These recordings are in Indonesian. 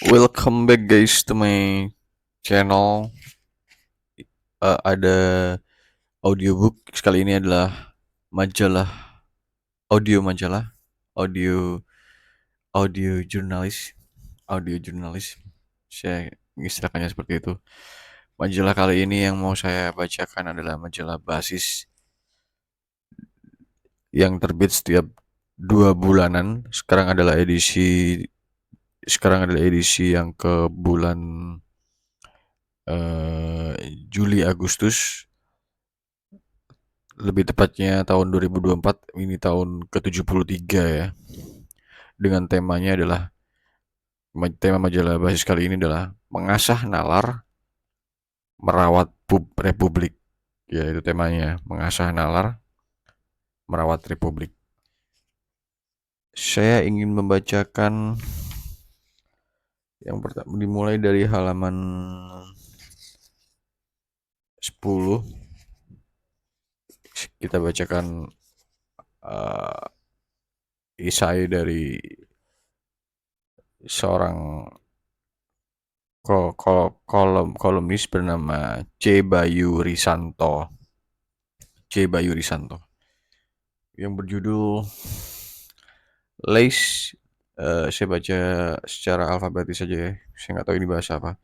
Welcome back guys to my channel. Ada audiobook sekali ini adalah majalah majalah audio audio jurnalis. Saya mengistilahkannya seperti itu. Majalah kali ini yang mau saya bacakan adalah majalah Basis yang terbit setiap 2 bulanan. Sekarang adalah edisi yang ke bulan Juli Agustus, lebih tepatnya tahun 2024, ini tahun ke-73 ya. Dengan tema majalah Basis kali ini adalah mengasah nalar merawat republik. Ya, itu temanya, mengasah nalar merawat republik. Saya ingin membacakan yang pertama, dimulai dari halaman 10. Kita bacakan isai dari seorang kolumnis bernama C. Bayu Risanto yang berjudul Lace. Saya baca secara alfabetis saja ya, saya nggak tahu ini bahasa apa.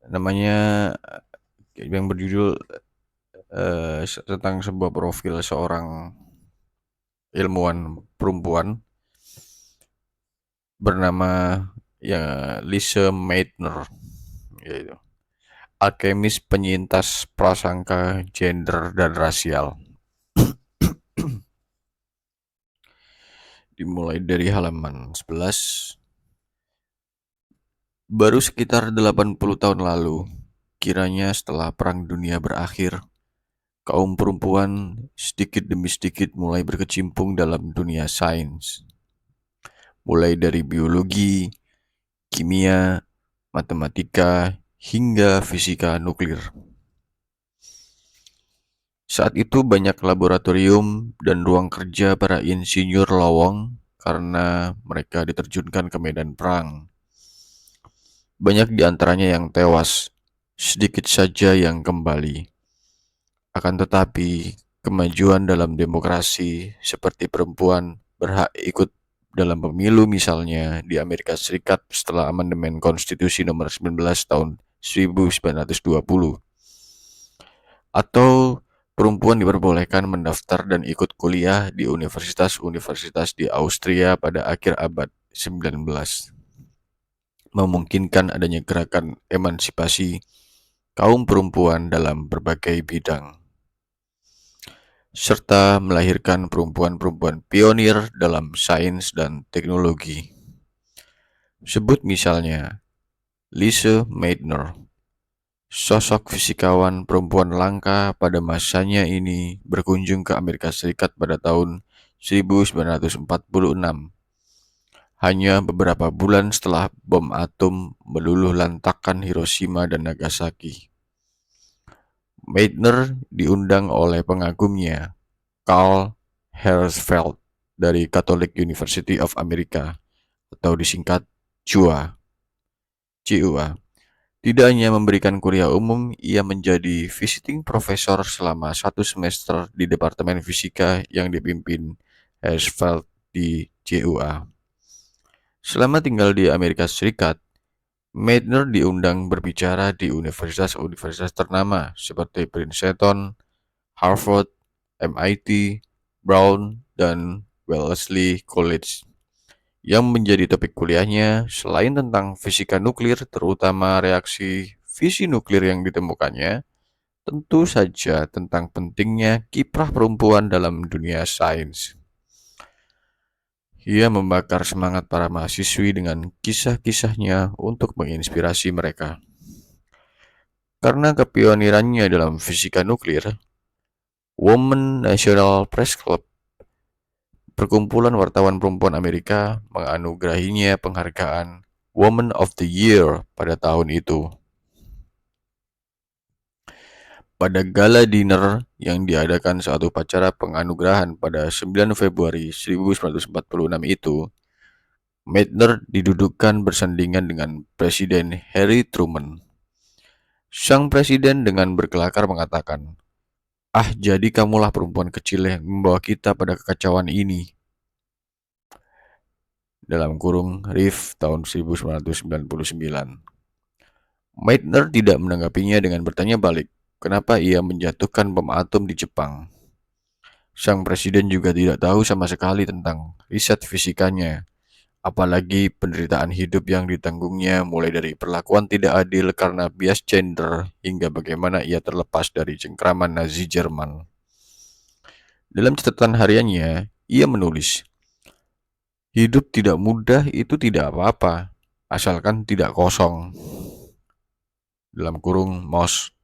Namanya yang berjudul tentang sebuah profil seorang ilmuwan perempuan bernama Lise Meitner, yaitu alkemis penyintas prasangka gender dan rasial. Dimulai dari halaman 11. Baru sekitar 80 tahun lalu, kiranya setelah Perang Dunia berakhir, kaum perempuan sedikit demi sedikit mulai berkecimpung dalam dunia sains. Mulai dari biologi, kimia, matematika, hingga fisika nuklir. Saat itu banyak laboratorium dan ruang kerja para insinyur lowong karena mereka diterjunkan ke medan perang. Banyak di antaranya yang tewas, sedikit saja yang kembali. Akan tetapi, kemajuan dalam demokrasi seperti perempuan berhak ikut dalam pemilu misalnya di Amerika Serikat setelah amandemen konstitusi nomor 19 tahun 1920. Atau perempuan diperbolehkan mendaftar dan ikut kuliah di universitas-universitas di Austria pada akhir abad 19. Memungkinkan adanya gerakan emansipasi kaum perempuan dalam berbagai bidang, serta melahirkan perempuan-perempuan pionir dalam sains dan teknologi. Sebut misalnya Lise Meitner, sosok fisikawan perempuan langka pada masanya ini, berkunjung ke Amerika Serikat pada tahun 1946. Hanya beberapa bulan setelah bom atom meluluh lantakkan Hiroshima dan Nagasaki. Meitner diundang oleh pengagumnya, Karl Herzfeld dari Catholic University of America, atau disingkat CUA. Tidak hanya memberikan kuliah umum, ia menjadi visiting professor selama 1 semester di Departemen Fisika yang dipimpin Herzfeld di CUA. Selama tinggal di Amerika Serikat, Meitner diundang berbicara di universitas-universitas ternama seperti Princeton, Harvard, MIT, Brown, dan Wellesley College. Yang menjadi topik kuliahnya selain tentang fisika nuklir, terutama reaksi fisi nuklir yang ditemukannya, tentu saja tentang pentingnya kiprah perempuan dalam dunia sains. Ia membakar semangat para mahasiswi dengan kisah-kisahnya untuk menginspirasi mereka. Karena kepionirannya dalam fisika nuklir, Women National Press Club, perkumpulan wartawan perempuan Amerika, menganugerahinya penghargaan Woman of the Year pada tahun itu. Pada gala dinner yang diadakan saat upacara penganugerahan pada 9 Februari 1946 itu, Meitner didudukkan bersandingan dengan Presiden Harry Truman. Sang presiden dengan berkelakar mengatakan, "Ah, jadi kamulah perempuan kecil yang membawa kita pada kekacauan ini." Dalam kurung Riff tahun 1999. Meitner tidak menanggapinya dengan bertanya balik, kenapa ia menjatuhkan bom atom di Jepang. Sang presiden juga tidak tahu sama sekali tentang riset fisikanya, apalagi penderitaan hidup yang ditanggungnya mulai dari perlakuan tidak adil karena bias gender hingga bagaimana ia terlepas dari cengkraman Nazi Jerman. Dalam catatan hariannya, ia menulis, hidup tidak mudah itu tidak apa-apa, asalkan tidak kosong. Dalam kurung MOS,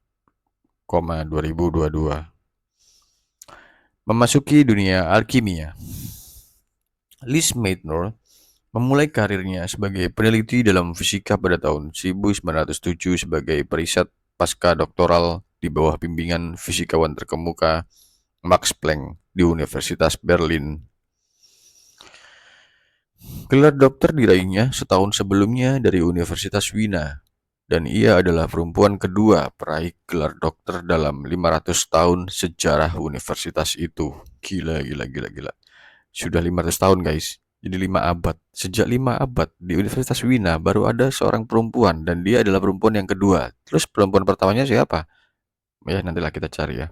2022. Memasuki dunia alkimia. Lise Meitner memulai karirnya sebagai peneliti dalam fisika pada tahun 1907 sebagai periset pasca doktoral di bawah bimbingan fisikawan terkemuka Max Planck di Universitas Berlin. Gelar dokter diraihnya setahun sebelumnya dari Universitas Wina, dan ia adalah perempuan kedua peraih gelar dokter dalam 500 tahun sejarah universitas itu. Gila. Sudah 500 tahun guys. Jadi 5 abad. Sejak 5 abad di Universitas Wina baru ada seorang perempuan dan dia adalah perempuan yang kedua. Terus perempuan pertamanya siapa? Ya nantilah kita cari ya.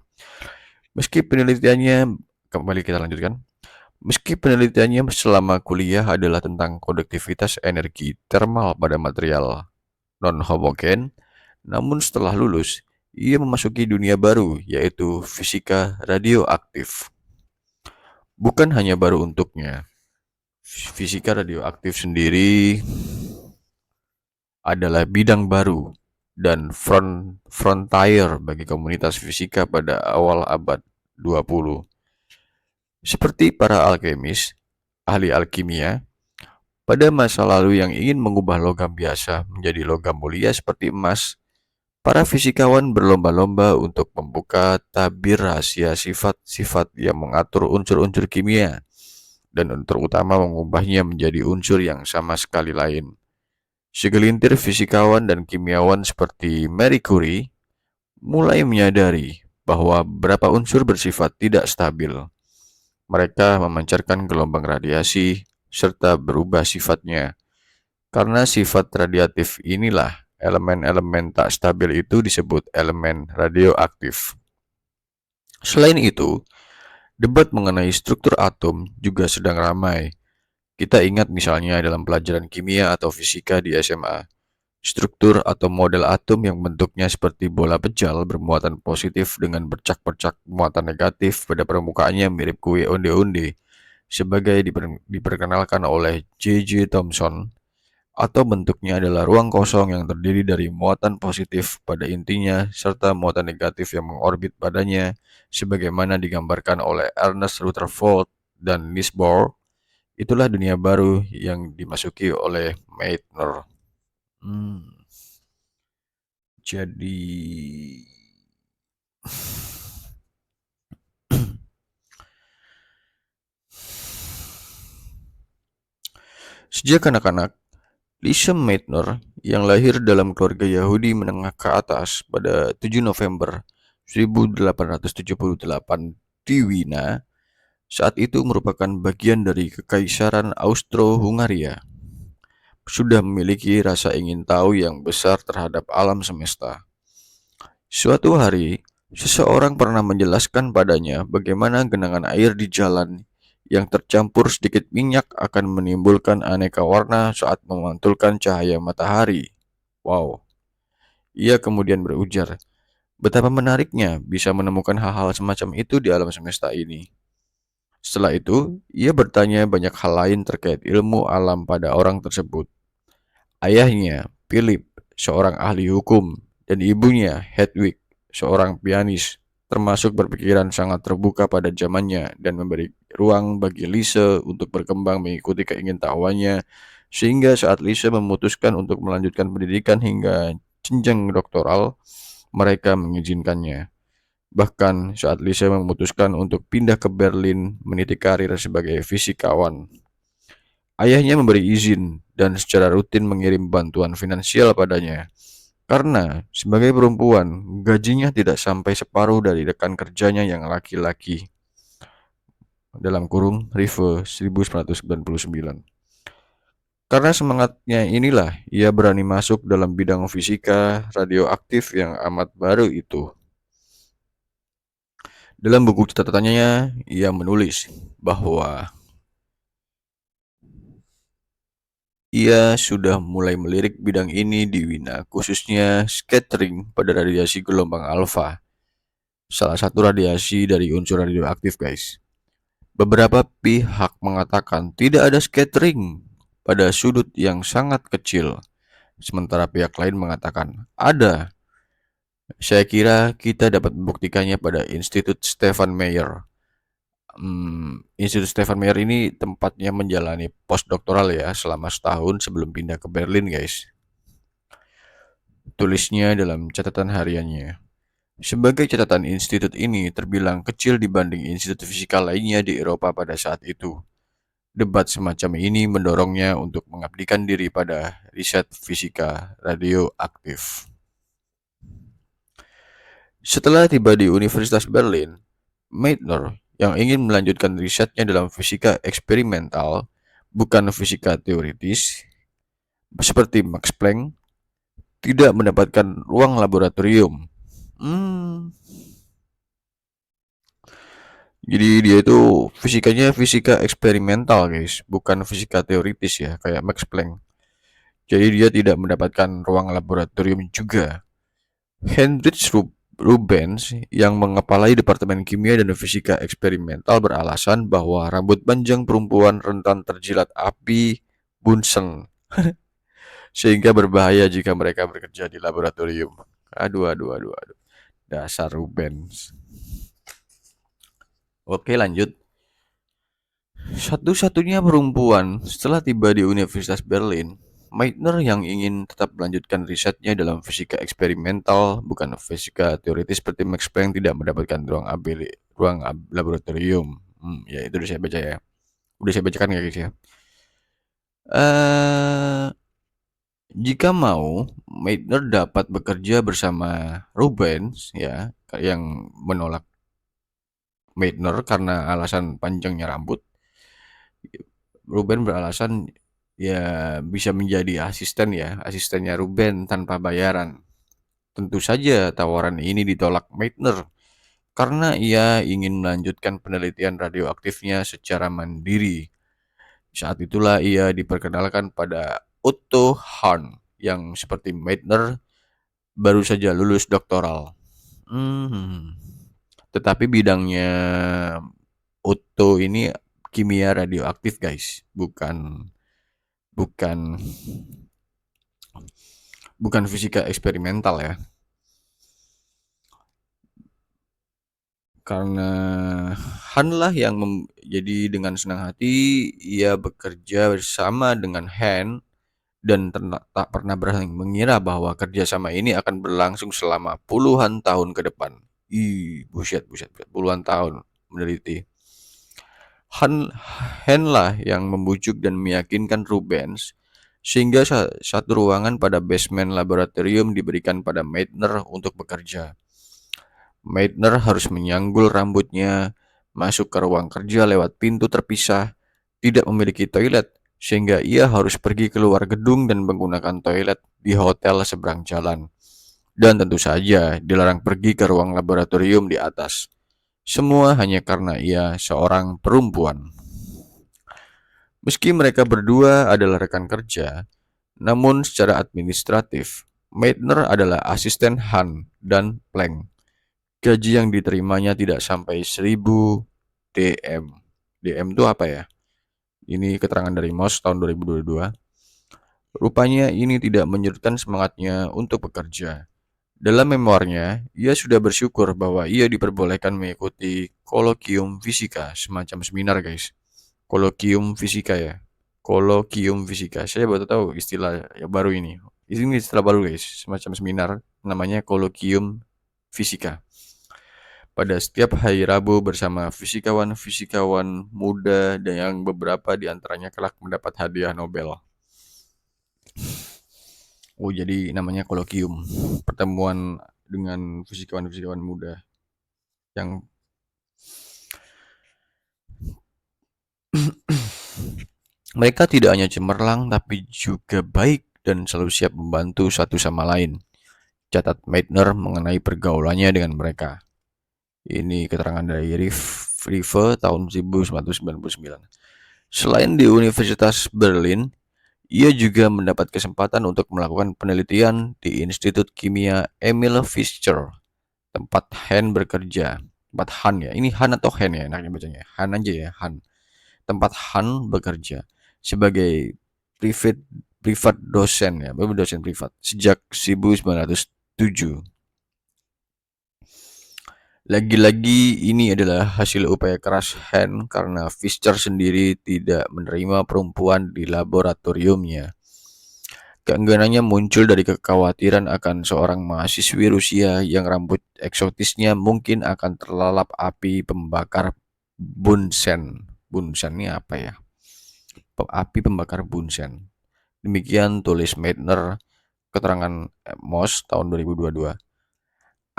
Meski penelitiannya, kembali kita lanjutkan. Meski penelitiannya selama kuliah adalah tentang konduktivitas energi termal pada material non-homogen, namun setelah lulus, ia memasuki dunia baru yaitu fisika radioaktif. Bukan hanya baru untuknya, fisika radioaktif sendiri adalah bidang baru dan frontier bagi komunitas fisika pada awal abad 20. Seperti para alkemis, ahli alkimia, pada masa lalu yang ingin mengubah logam biasa menjadi logam mulia seperti emas, para fisikawan berlomba-lomba untuk membuka tabir rahasia sifat-sifat yang mengatur unsur-unsur kimia dan terutama mengubahnya menjadi unsur yang sama sekali lain. Segelintir fisikawan dan kimiawan seperti Marie Curie mulai menyadari bahwa beberapa unsur bersifat tidak stabil. Mereka memancarkan gelombang radiasi serta berubah sifatnya. Karena sifat radiatif inilah elemen-elemen tak stabil itu disebut elemen radioaktif. Selain itu, debat mengenai struktur atom juga sedang ramai. Kita ingat misalnya dalam pelajaran kimia atau fisika di SMA, struktur atau model atom yang bentuknya seperti bola pejal bermuatan positif dengan bercak-bercak muatan negatif pada permukaannya mirip kue onde-onde, sebagai diperkenalkan oleh J.J. Thomson, atau bentuknya adalah ruang kosong yang terdiri dari muatan positif pada intinya serta muatan negatif yang mengorbit padanya, sebagaimana digambarkan oleh Ernest Rutherford dan Niels Bohr. Itulah dunia baru yang dimasuki oleh Meitner. Jadi sejak anak-anak, Lise Meitner yang lahir dalam keluarga Yahudi menengah ke atas pada 7 November 1878 di Wina, saat itu merupakan bagian dari Kekaisaran Austro-Hungaria, sudah memiliki rasa ingin tahu yang besar terhadap alam semesta. Suatu hari, seseorang pernah menjelaskan padanya bagaimana genangan air di jalan yang tercampur sedikit minyak akan menimbulkan aneka warna saat memantulkan cahaya matahari. Wow. Ia kemudian berujar, betapa menariknya bisa menemukan hal-hal semacam itu di alam semesta ini. Setelah itu, ia bertanya banyak hal lain terkait ilmu alam pada orang tersebut. Ayahnya, Philip, seorang ahli hukum, dan ibunya, Hedwig, seorang pianis, termasuk berpikiran sangat terbuka pada zamannya dan memberi ruang bagi Lise untuk berkembang mengikuti keingintahuannya, sehingga saat Lise memutuskan untuk melanjutkan pendidikan hingga jenjang doktoral, mereka mengizinkannya. Bahkan saat Lise memutuskan untuk pindah ke Berlin meniti karir sebagai fisikawan. Ayahnya memberi izin dan secara rutin mengirim bantuan finansial padanya. Karena sebagai perempuan, gajinya tidak sampai separuh dari rekan kerjanya yang laki-laki. Dalam kurung Rive 1999. Karena semangatnya inilah ia berani masuk dalam bidang fisika radioaktif yang amat baru itu. Dalam buku catatannya, ia menulis bahwa ia sudah mulai melirik bidang ini di Wina, khususnya scattering pada radiasi gelombang alfa, salah satu radiasi dari unsur radioaktif, guys. Beberapa pihak mengatakan tidak ada scattering pada sudut yang sangat kecil, sementara pihak lain mengatakan ada. Saya kira kita dapat membuktikannya pada Institut Stefan Meyer. Institut Stefan Meyer ini tempatnya menjalani postdoktoral ya selama setahun sebelum pindah ke Berlin, guys. Tulisnya dalam catatan hariannya. Sebagai catatan institut ini terbilang kecil dibanding institut fisika lainnya di Eropa pada saat itu. Debat semacam ini mendorongnya untuk mengabdikan diri pada riset fisika radioaktif. Setelah tiba di Universitas Berlin, Meitner yang ingin melanjutkan risetnya dalam fisika eksperimental, bukan fisika teoritis, seperti Max Planck, tidak mendapatkan ruang laboratorium. Jadi dia itu fisikanya fisika eksperimental, guys, bukan fisika teoritis ya, kayak Max Planck. Jadi dia tidak mendapatkan ruang laboratorium juga. Heinrich Rubens yang mengepalai Departemen Kimia dan Fisika Eksperimental beralasan bahwa rambut panjang perempuan rentan terjilat api Bunsen sehingga berbahaya jika mereka bekerja di laboratorium. Aduh. Dasar Rubens. Oke, lanjut. Satu-satunya perempuan setelah tiba di Universitas Berlin, Meitner yang ingin tetap melanjutkan risetnya dalam fisika eksperimental, bukan fisika teoritis seperti Max Planck, tidak mendapatkan ruang laboratorium. Ya itu udah saya baca ya. Udah saya bacakan ya, guys ya. Jika mau, Meitner dapat bekerja bersama Rubens ya, yang menolak Meitner karena alasan panjangnya rambut. Ruben beralasan ya bisa menjadi asistennya Ruben tanpa bayaran. Tentu saja tawaran ini ditolak Meitner karena ia ingin melanjutkan penelitian radioaktifnya secara mandiri. Saat itulah ia diperkenalkan pada Otto Hahn yang seperti Meitner baru saja lulus doktoral. Tetapi bidangnya Otto ini kimia radioaktif, guys, bukan fisika eksperimental ya. Karena Han lah yang jadi dengan senang hati ia bekerja bersama dengan Han dan tak pernah berani mengira bahwa kerjasama ini akan berlangsung selama puluhan tahun ke depan. Buset, puluhan tahun meneliti. Han lah yang membujuk dan meyakinkan Rubens sehingga satu ruangan pada basement laboratorium diberikan pada Meitner untuk bekerja. Meitner harus menyanggul rambutnya, masuk ke ruang kerja lewat pintu terpisah, tidak memiliki toilet, sehingga ia harus pergi keluar gedung dan menggunakan toilet di hotel seberang jalan. Dan tentu saja dilarang pergi ke ruang laboratorium di atas. Semua hanya karena ia seorang perempuan. Meski mereka berdua adalah rekan kerja, namun secara administratif, Meitner adalah asisten Han dan Planck. Gaji yang diterimanya tidak sampai 1000 DM. DM itu apa ya? Ini keterangan dari MOS tahun 2022. Rupanya ini tidak menyurutkan semangatnya untuk bekerja. Dalam memoarnya, ia sudah bersyukur bahwa ia diperbolehkan mengikuti kolokium fisika, semacam seminar, guys. Kolokium fisika ya. Kolokium fisika. Saya baru tahu istilah yang baru ini. Ini istilah baru, guys. Semacam seminar namanya kolokium fisika. pada setiap hari Rabu bersama fisikawan-fisikawan muda dan yang beberapa di antaranya kelak mendapat hadiah Nobel. Oh, jadi namanya kolokium. Pertemuan dengan fisikawan-fisikawan muda yang mereka tidak hanya cemerlang tapi juga baik dan selalu siap membantu satu sama lain. Catat Meitner mengenai pergaulannya dengan mereka. Ini keterangan dari Rive tahun 1999. Selain di Universitas Berlin, ia juga mendapat kesempatan untuk melakukan penelitian di Institut Kimia Emil Fischer, tempat Han bekerja. Tempat Han ya, ini Han atau Hen ya enaknya bacanya. Han aja ya, Han. Tempat Han bekerja sebagai privat privat dosen ya, dosen privat sejak 1907. Lagi-lagi ini adalah hasil upaya keras Han karena Fischer sendiri tidak menerima perempuan di laboratoriumnya. Keengganannya muncul dari kekhawatiran akan seorang mahasiswi Rusia yang rambut eksotisnya mungkin akan terlalap api pembakar Bunsen. Bunsen ini apa ya? Api pembakar Bunsen. Demikian tulis Meitner, keterangan Moss tahun 2022.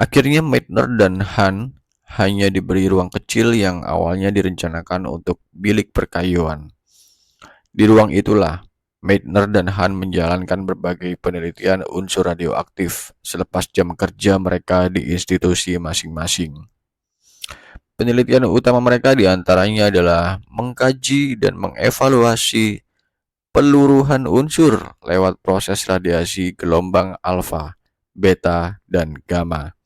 Akhirnya Meitner dan Han hanya diberi ruang kecil yang awalnya direncanakan untuk bilik perkayuan. Di ruang itulah Meitner dan Han menjalankan berbagai penelitian unsur radioaktif selepas jam kerja mereka di institusi masing-masing. Penelitian utama mereka diantaranya adalah mengkaji dan mengevaluasi peluruhan unsur lewat proses radiasi gelombang alfa, beta, dan gamma,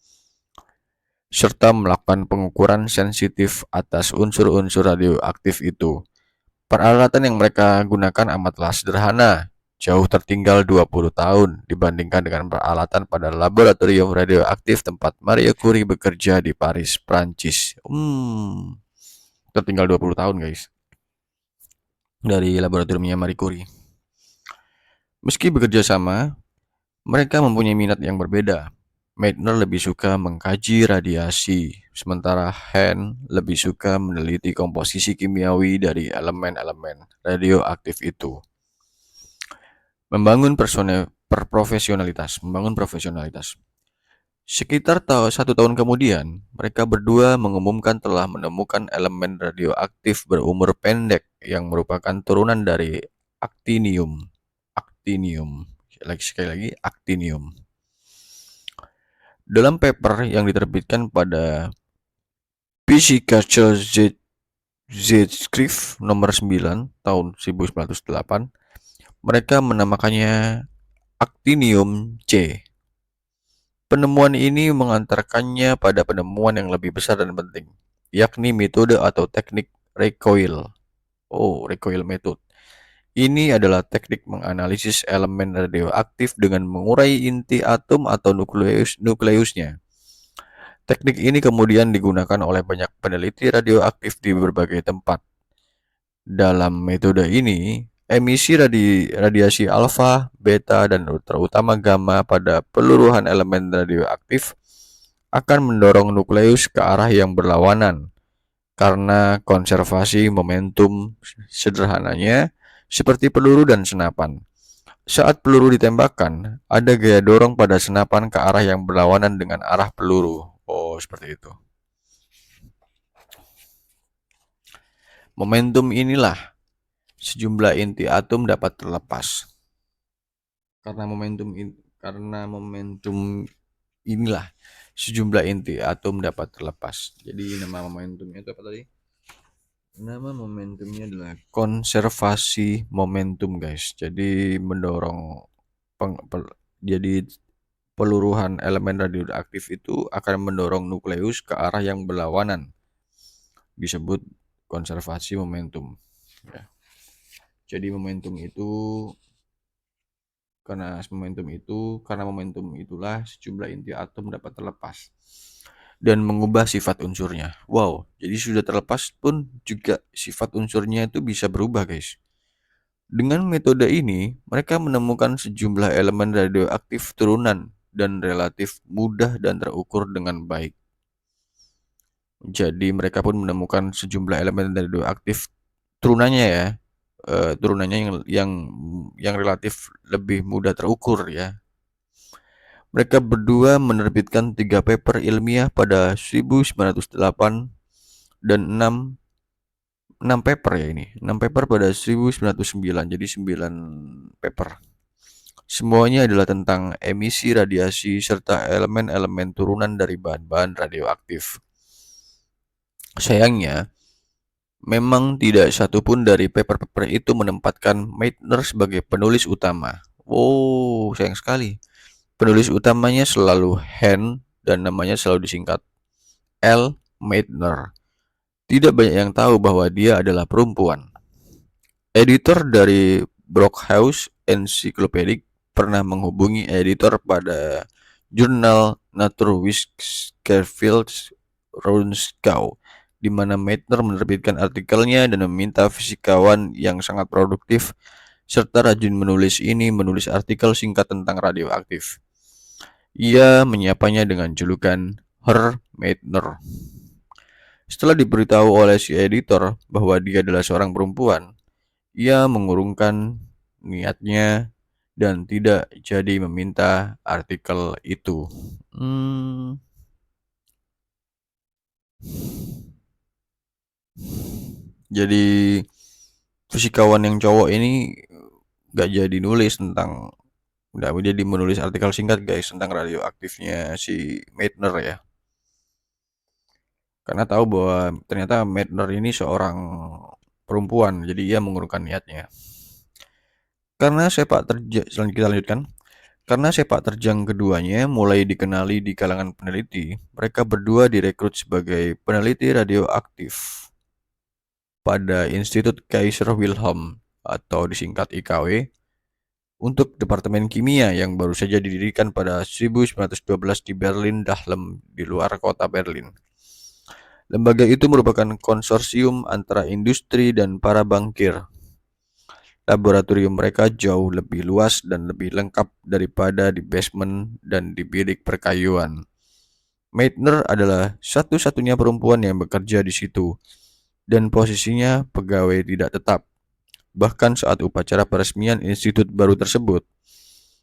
serta melakukan pengukuran sensitif atas unsur-unsur radioaktif itu. Peralatan yang mereka gunakan amatlah sederhana, jauh tertinggal 20 tahun dibandingkan dengan peralatan pada laboratorium radioaktif tempat Marie Curie bekerja di Paris, Prancis. Tertinggal 20 tahun guys, dari laboratoriumnya Marie Curie. Meski bekerja sama, mereka mempunyai minat yang berbeda. Meitner lebih suka mengkaji radiasi, sementara Han lebih suka meneliti komposisi kimiawi dari elemen-elemen radioaktif itu. Membangun profesionalitas. Sekitar 1 tahun kemudian, mereka berdua mengumumkan telah menemukan elemen radioaktif berumur pendek yang merupakan turunan dari aktinium. Sekali lagi, aktinium. Dalam paper yang diterbitkan pada Psychical Zeitschrift nomor 9 tahun 1908, mereka menamakannya aktinium C. Penemuan ini mengantarkannya pada penemuan yang lebih besar dan penting, yakni metode atau teknik recoil. Recoil method. Ini adalah teknik menganalisis elemen radioaktif dengan mengurai inti atom atau nukleusnya. Teknik ini kemudian digunakan oleh banyak peneliti radioaktif di berbagai tempat. Dalam metode ini, emisi radiasi alfa, beta, dan terutama gamma pada peluruhan elemen radioaktif akan mendorong nukleus ke arah yang berlawanan karena konservasi momentum. Sederhananya seperti peluru dan senapan. Saat peluru ditembakkan, ada gaya dorong pada senapan ke arah yang berlawanan dengan arah peluru. Seperti itu. Momentum inilah sejumlah inti atom dapat terlepas. Karena momentum inilah sejumlah inti atom dapat terlepas. Jadi nama momentumnya itu apa tadi? Nama momentumnya adalah konservasi momentum guys. Jadi mendorong jadi peluruhan elemen radioaktif itu akan mendorong nukleus ke arah yang berlawanan. Disebut konservasi momentum. Ya. Jadi karena momentum itulah sejumlah inti atom dapat terlepas dan mengubah sifat unsurnya. Wow, jadi sudah terlepas pun juga sifat unsurnya itu bisa berubah guys. Dengan metode ini, mereka menemukan sejumlah elemen radioaktif turunan dan relatif mudah dan terukur dengan baik. Jadi mereka pun menemukan sejumlah elemen radioaktif turunannya ya, turunannya yang relatif lebih mudah terukur ya. Mereka berdua menerbitkan 3 paper ilmiah pada 1908 dan 6 paper ya ini. 6 paper pada 1909. Jadi 9 paper. Semuanya adalah tentang emisi radiasi serta elemen-elemen turunan dari bahan-bahan radioaktif. Sayangnya, memang tidak satupun dari paper-paper itu menempatkan Meitner sebagai penulis utama. Oh, sayang sekali. Penulis utamanya selalu Hen dan namanya selalu disingkat L. Meitner. Tidak banyak yang tahu bahwa dia adalah perempuan. Editor dari Brockhaus Encyclopedic pernah menghubungi editor pada jurnal Naturwissenschaftliche Rundschau, di mana Meitner menerbitkan artikelnya dan meminta fisikawan yang sangat produktif serta rajin menulis ini menulis artikel singkat tentang radioaktif. Ia menyapanya dengan julukan Herr Meitner. Setelah diberitahu oleh si editor bahwa dia adalah seorang perempuan, ia mengurungkan niatnya dan tidak jadi meminta artikel itu. Jadi fisikawan yang cowok ini gak jadi nulis tentang, gak jadi menulis artikel singkat guys tentang radioaktifnya si Meitner ya. Karena tahu bahwa ternyata Meitner ini seorang perempuan, jadi ia mengurungkan niatnya. Karena sepak terjang, selanjutnya kita lanjutkan. Karena sepak terjang keduanya mulai dikenali di kalangan peneliti, mereka berdua direkrut sebagai peneliti radioaktif pada Institut Kaiser Wilhelm atau disingkat IKW untuk Departemen Kimia yang baru saja didirikan pada 1912 di Berlin Dahlem di luar kota Berlin. Lembaga itu merupakan konsorsium antara industri dan para bankir. Laboratorium mereka jauh lebih luas dan lebih lengkap daripada di basement dan di bilik perkayuan. Meitner adalah satu-satunya perempuan yang bekerja di situ, dan posisinya pegawai tidak tetap. Bahkan saat upacara peresmian institut baru tersebut,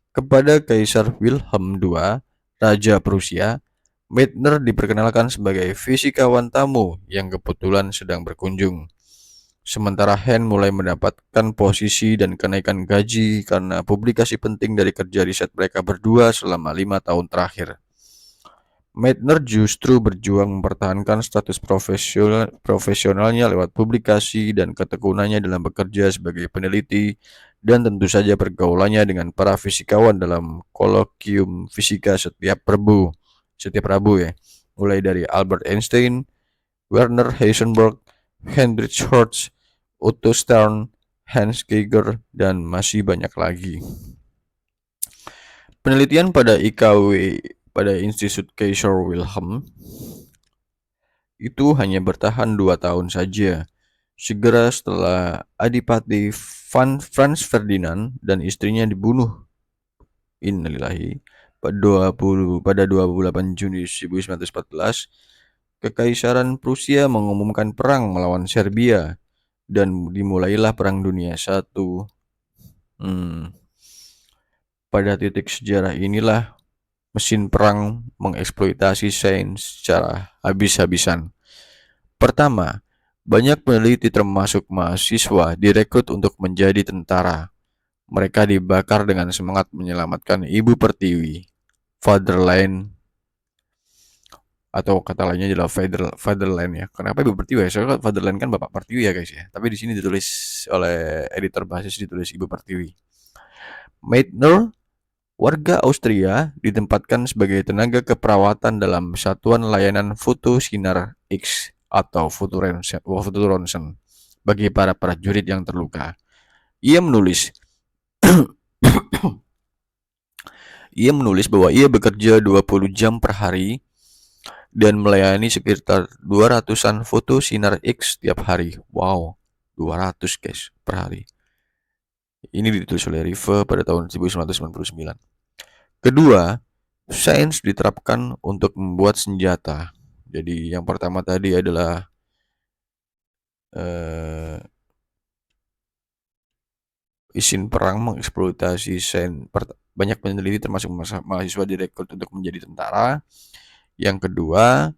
kepada Kaisar Wilhelm II, Raja Prusia, Meitner diperkenalkan sebagai fisikawan tamu yang kebetulan sedang berkunjung. Sementara Hen mulai mendapatkan posisi dan kenaikan gaji karena publikasi penting dari kerja riset mereka berdua selama 5 tahun terakhir. Meitner justru berjuang mempertahankan status profesionalnya lewat publikasi dan ketekunannya dalam bekerja sebagai peneliti dan tentu saja pergaulannya dengan para fisikawan dalam kolokium fisika setiap Rabu ya. Mulai dari Albert Einstein, Werner Heisenberg, Heinrich Hertz, Otto Stern, Hans Geiger, dan masih banyak lagi. Penelitian pada IKW pada Institut Kaiser Wilhelm itu hanya bertahan 2 tahun saja. Segera setelah Adipati Franz Ferdinand dan istrinya dibunuh, innalillahi, pada 28 Juni 1914, Kekaisaran Prusia mengumumkan perang melawan Serbia dan dimulailah Perang Dunia I. Pada titik sejarah inilah mesin perang mengeksploitasi sains secara habis-habisan. Pertama, banyak peneliti termasuk mahasiswa direkrut untuk menjadi tentara. Mereka dibakar dengan semangat menyelamatkan Ibu Pertiwi, Fatherland, atau kata lainnya adalah Fatherland ya. Kenapa Ibu Pertiwi ya? Soalnya Fatherland kan Bapak Pertiwi ya guys ya. Tapi di sini ditulis oleh editor basis ditulis Ibu Pertiwi. Meitner, warga Austria, ditempatkan sebagai tenaga keperawatan dalam Satuan Layanan Fotosinar X atau fotoronsen bagi para prajurit yang terluka. Ia menulis bahwa ia bekerja 20 jam per hari dan melayani sekitar 200-an fotosinar X setiap hari. Wow, 200 guys per hari. Ini ditulis oleh Rive pada tahun 1999. Kedua, sains diterapkan untuk membuat senjata. Jadi yang pertama tadi adalah eh, izin perang mengeksploitasi banyak peneliti termasuk mahasiswa direkrut untuk menjadi tentara. Yang kedua,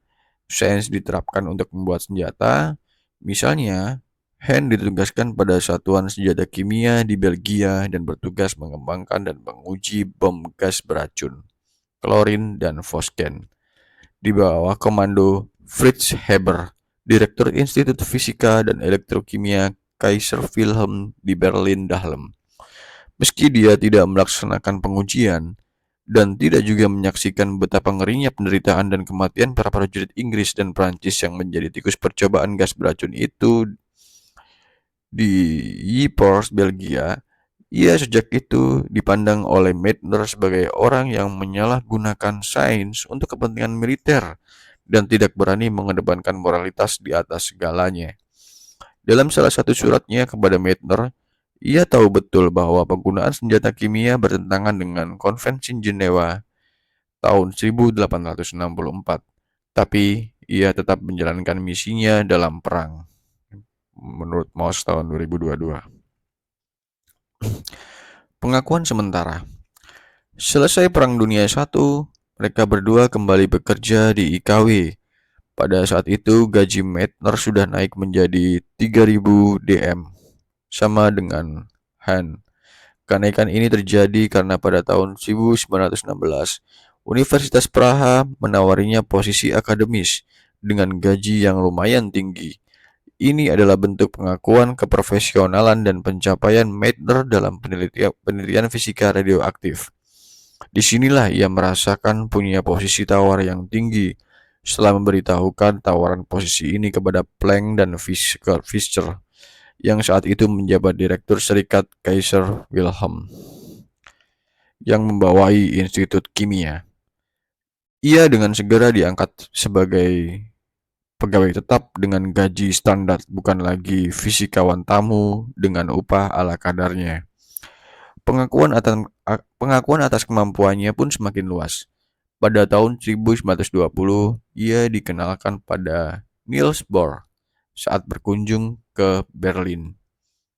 sains diterapkan untuk membuat senjata. Misalnya, Hen ditugaskan pada satuan senjata kimia di Belgia dan bertugas mengembangkan dan menguji bom gas beracun, klorin, dan fosgen. Di bawah komando Fritz Haber, Direktur Institut Fisika dan Elektrokimia Kaiser Wilhelm di Berlin Dahlem. Meski dia tidak melaksanakan pengujian dan tidak juga menyaksikan betapa ngerinya penderitaan dan kematian para prajurit Inggris dan Prancis yang menjadi tikus percobaan gas beracun itu di Ypres, Belgia, ia sejak itu dipandang oleh Meitner sebagai orang yang menyalahgunakan sains untuk kepentingan militer dan tidak berani mengedepankan moralitas di atas segalanya. Dalam salah satu suratnya kepada Meitner, ia tahu betul bahwa penggunaan senjata kimia bertentangan dengan Konvensi Jenewa tahun 1864, tapi ia tetap menjalankan misinya dalam perang. Menurut Moss tahun 2022. Pengakuan sementara. Selesai Perang Dunia I, mereka berdua kembali bekerja di IKW. Pada saat itu gaji Meitner sudah naik menjadi 3.000 DM, sama dengan Han. Kenaikan ini terjadi karena pada tahun 1916, Universitas Praha menawarinya posisi akademis dengan gaji yang lumayan tinggi. Ini adalah bentuk pengakuan keprofesionalan dan pencapaian Meitner dalam penelitian fisika radioaktif. Disinilah ia merasakan punya posisi tawar yang tinggi setelah memberitahukan tawaran posisi ini kepada Planck dan Fischer yang saat itu menjabat Direktur Serikat Kaiser Wilhelm yang membawai Institut Kimia. Ia dengan segera diangkat sebagai pegawai tetap dengan gaji standar, bukan lagi fisikawan tamu dengan upah ala kadarnya. Pengakuan atas kemampuannya pun semakin luas. Pada tahun 1920, ia dikenalkan pada Niels Bohr saat berkunjung ke Berlin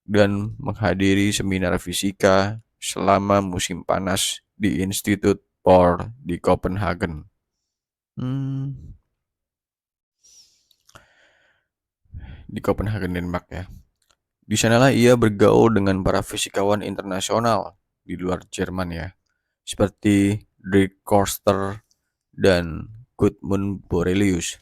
dan menghadiri seminar fisika selama musim panas di Institut Bohr di Copenhagen. Di Copenhagen, Denmark ya. Di sanalah ia bergaul dengan para fisikawan internasional di luar Jerman ya, seperti Dirk Koster dan Gudmund Borelius.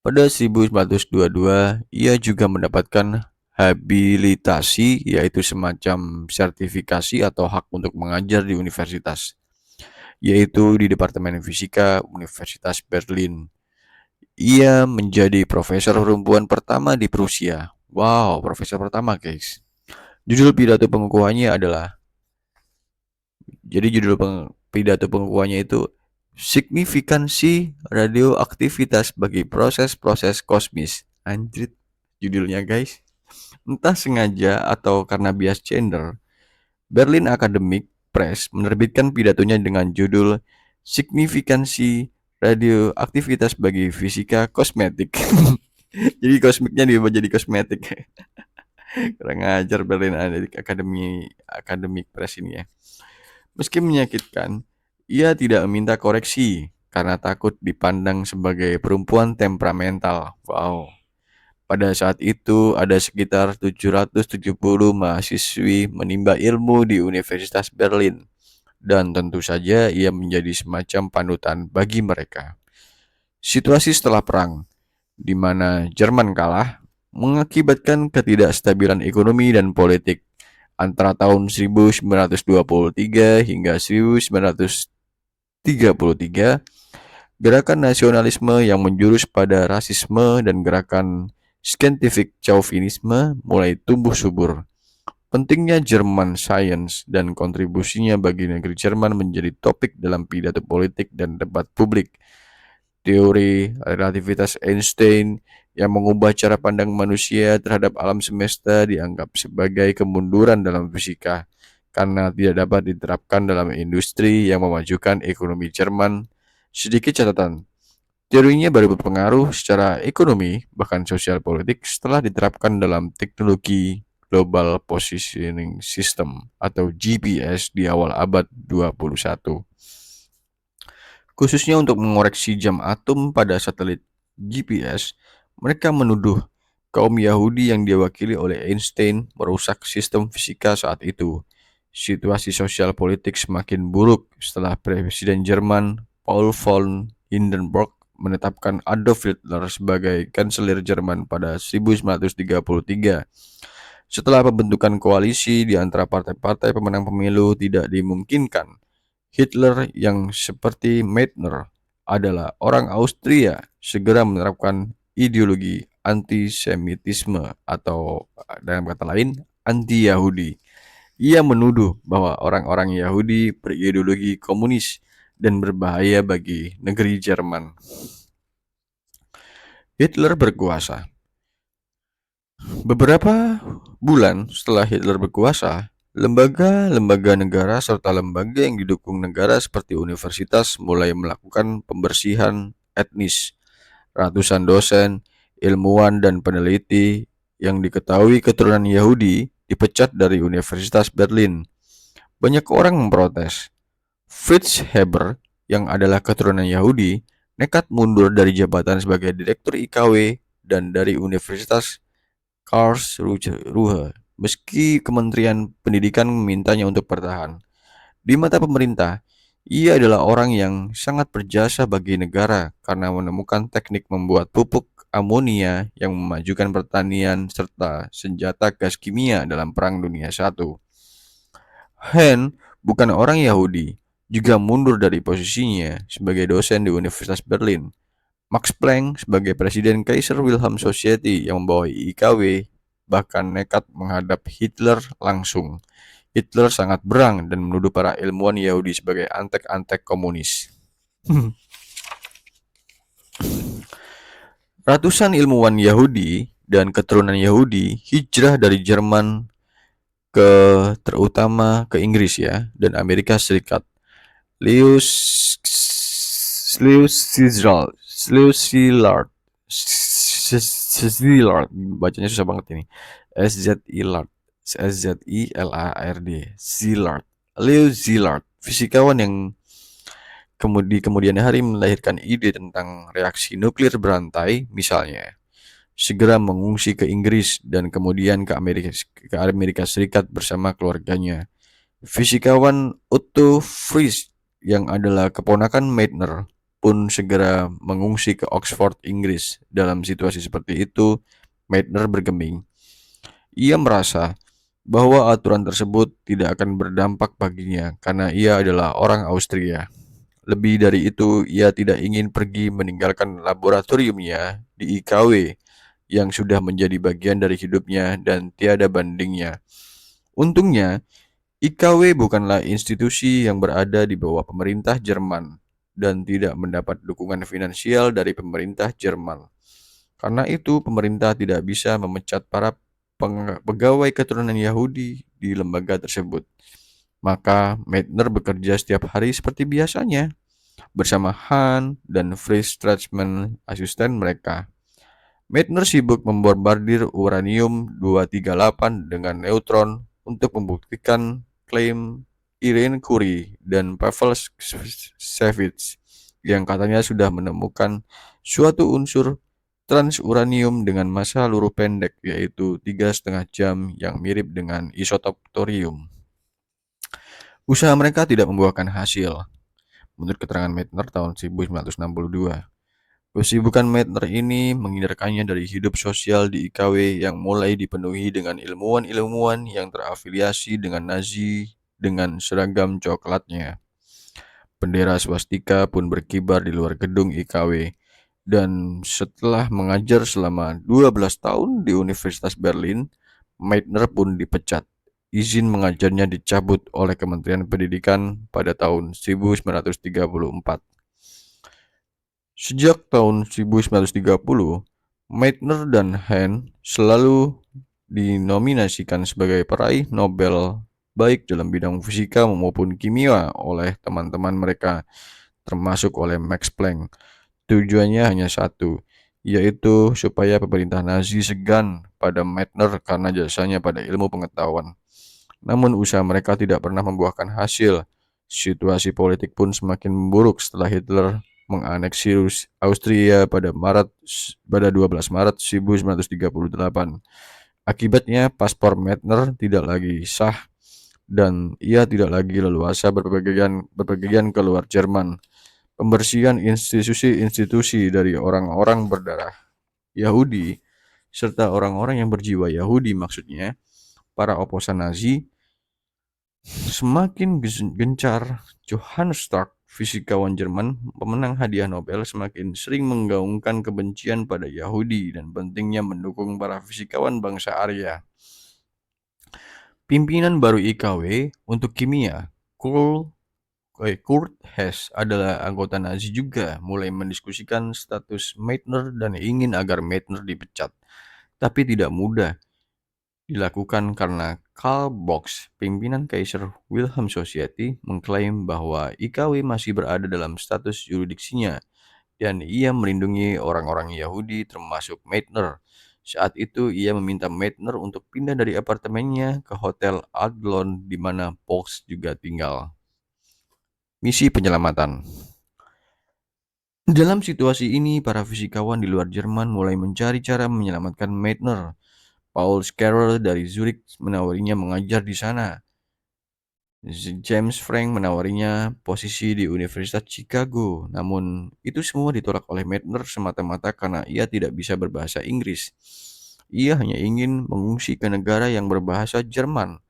Pada 1922, ia juga mendapatkan habilitasi, yaitu semacam sertifikasi atau hak untuk mengajar di universitas, yaitu di Departemen Fisika Universitas Berlin. Ia menjadi profesor perempuan pertama di Prusia. Wow, profesor pertama guys. Judul pidato pengukuhannya adalah, pidato pengukuhannya itu signifikansi radioaktivitas bagi proses-proses kosmis. Anjrit, judulnya guys. Entah sengaja atau karena bias gender, Berlin Academic Press menerbitkan pidatonya dengan judul signifikansi radioaktivitas bagi fisika kosmetik. Jadi kosmiknya diubah jadi kosmetik. Kurang ajar Berlin Academic Press ini ya. Meski menyakitkan, ia tidak meminta koreksi karena takut dipandang sebagai perempuan temperamental. Wow. Pada saat itu ada sekitar 770 mahasiswi menimba ilmu di Universitas Berlin dan tentu saja ia menjadi semacam panutan bagi mereka. Situasi setelah perang, di mana Jerman kalah, mengakibatkan ketidakstabilan ekonomi dan politik antara tahun 1923 hingga 1933. Gerakan nasionalisme yang menjurus pada rasisme dan gerakan scientific chauvinisme mulai tumbuh subur. Pentingnya German Science dan kontribusinya bagi negeri Jerman menjadi topik dalam pidato politik dan debat publik. Teori relativitas Einstein yang mengubah cara pandang manusia terhadap alam semesta dianggap sebagai kemunduran dalam fisika karena tidak dapat diterapkan dalam industri yang memajukan ekonomi Jerman. Sedikit catatan, Teorinya baru berpengaruh secara ekonomi, bahkan sosial politik setelah diterapkan dalam teknologi Global Positioning System atau GPS di awal abad 21. Khususnya untuk mengoreksi jam atom pada satelit GPS, mereka menuduh kaum Yahudi yang diwakili oleh Einstein merusak sistem fisika saat itu. Situasi sosial politik semakin buruk setelah Presiden Jerman Paul von Hindenburg menetapkan Adolf Hitler sebagai kanselir Jerman pada 1933. Setelah pembentukan koalisi di antara partai-partai pemenang pemilu tidak dimungkinkan, Hitler yang seperti Meitner adalah orang Austria segera menerapkan ideologi antisemitisme atau dalam kata lain anti-Yahudi. Ia menuduh bahwa orang-orang Yahudi berideologi komunis dan berbahaya bagi negeri Jerman. Hitler berkuasa. Beberapa bulan setelah Hitler berkuasa, lembaga-lembaga negara serta lembaga yang didukung negara seperti universitas mulai melakukan pembersihan etnis. Ratusan dosen, ilmuwan, dan peneliti yang diketahui keturunan Yahudi dipecat dari Universitas Berlin. Banyak orang memprotes. Fritz Haber, yang adalah keturunan Yahudi, nekat mundur dari jabatan sebagai direktur IKW dan dari Universitas Karlsruhe, meski Kementerian Pendidikan memintanya untuk bertahan. Di mata pemerintah, ia adalah orang yang sangat berjasa bagi negara karena menemukan teknik membuat pupuk amonia yang memajukan pertanian serta senjata gas kimia dalam Perang Dunia I. Hen, bukan orang Yahudi, juga mundur dari posisinya sebagai dosen di Universitas Berlin. Max Planck sebagai presiden Kaiser Wilhelm Society yang membawa IKW bahkan nekat menghadap Hitler langsung. Hitler sangat berang dan menuduh para ilmuwan Yahudi sebagai antek-antek komunis. Ratusan ilmuwan Yahudi dan keturunan Yahudi hijrah dari Jerman terutama ke Inggris ya dan Amerika Serikat. Leo Szilard, bacanya susah banget ini. Szilard, Leo Szilard, fisikawan yang kemudian hari melahirkan ide tentang reaksi nuklir berantai, misalnya, segera mengungsi ke Inggris dan kemudian ke Amerika Serikat bersama keluarganya. Fisikawan Otto Frisch yang adalah keponakan Meitner pun segera mengungsi ke Oxford, Inggris. Dalam situasi seperti itu, Meitner bergeming. Ia merasa bahwa aturan tersebut tidak akan berdampak baginya karena ia adalah orang Austria. Lebih dari itu, ia tidak ingin pergi meninggalkan laboratoriumnya di IKW yang sudah menjadi bagian dari hidupnya dan tiada bandingnya. Untungnya, IKW bukanlah institusi yang berada di bawah pemerintah Jerman dan tidak mendapat dukungan finansial dari pemerintah Jerman. Karena itu, pemerintah tidak bisa memecat para pegawai keturunan Yahudi di lembaga tersebut. Maka Meitner bekerja setiap hari seperti biasanya bersama Hahn dan Fritz Strassmann, asisten mereka. Meitner sibuk membombardir uranium-238 dengan neutron untuk membuktikan klaim Irene Curie dan Pavel Savage yang katanya sudah menemukan suatu unsur transuranium dengan massa luruh pendek yaitu 3,5 jam yang mirip dengan isotop thorium. Usaha mereka tidak membuahkan hasil. Menurut keterangan Meitner tahun 1962, kesibukan Meitner ini menghindarkannya dari hidup sosial di IKW yang mulai dipenuhi dengan ilmuwan-ilmuwan yang terafiliasi dengan Nazi dengan seragam coklatnya. Bendera swastika pun berkibar di luar gedung IKW. Dan setelah mengajar selama 12 tahun di Universitas Berlin, Meitner pun dipecat. Izin mengajarnya dicabut oleh Kementerian Pendidikan pada tahun 1934. Sejak tahun 1930, Meitner dan Hahn selalu dinominasikan sebagai peraih Nobel baik dalam bidang fisika maupun kimia oleh teman-teman mereka, termasuk oleh Max Planck. Tujuannya hanya satu, yaitu supaya pemerintah Nazi segan pada Meitner karena jasanya pada ilmu pengetahuan. Namun usaha mereka tidak pernah membuahkan hasil. Situasi politik pun semakin memburuk setelah Hitler menganeksi Austria pada 12 Maret 1938. Akibatnya paspor Meitner tidak lagi sah dan ia tidak lagi leluasa berpergian keluar Jerman. Pembersihan institusi-institusi dari orang-orang berdarah Yahudi serta orang-orang yang berjiwa Yahudi, maksudnya para oposan Nazi, semakin gencar. Johannes Stark, fisikawan Jerman, pemenang hadiah Nobel, semakin sering menggaungkan kebencian pada Yahudi dan pentingnya mendukung para fisikawan bangsa Arya. Pimpinan baru IKW untuk kimia, Kurt Hess, adalah anggota Nazi juga, mulai mendiskusikan status Meitner dan ingin agar Meitner dipecat. Tapi tidak mudah dilakukan karena Karl Box, pimpinan Kaiser Wilhelm Society, mengklaim bahwa IKW masih berada dalam status yuridiksinya dan ia melindungi orang-orang Yahudi termasuk Meitner. Saat itu ia meminta Meitner untuk pindah dari apartemennya ke Hotel Adlon di mana Box juga tinggal. Misi penyelamatan. Dalam situasi ini, para fisikawan di luar Jerman mulai mencari cara menyelamatkan Meitner. Paul Scherrer dari Zurich menawarinya mengajar di sana. James Frank menawarinya posisi di Universitas Chicago. Namun, itu semua ditolak oleh Meitner semata-mata karena ia tidak bisa berbahasa Inggris. Ia hanya ingin mengungsi ke negara yang berbahasa Jerman.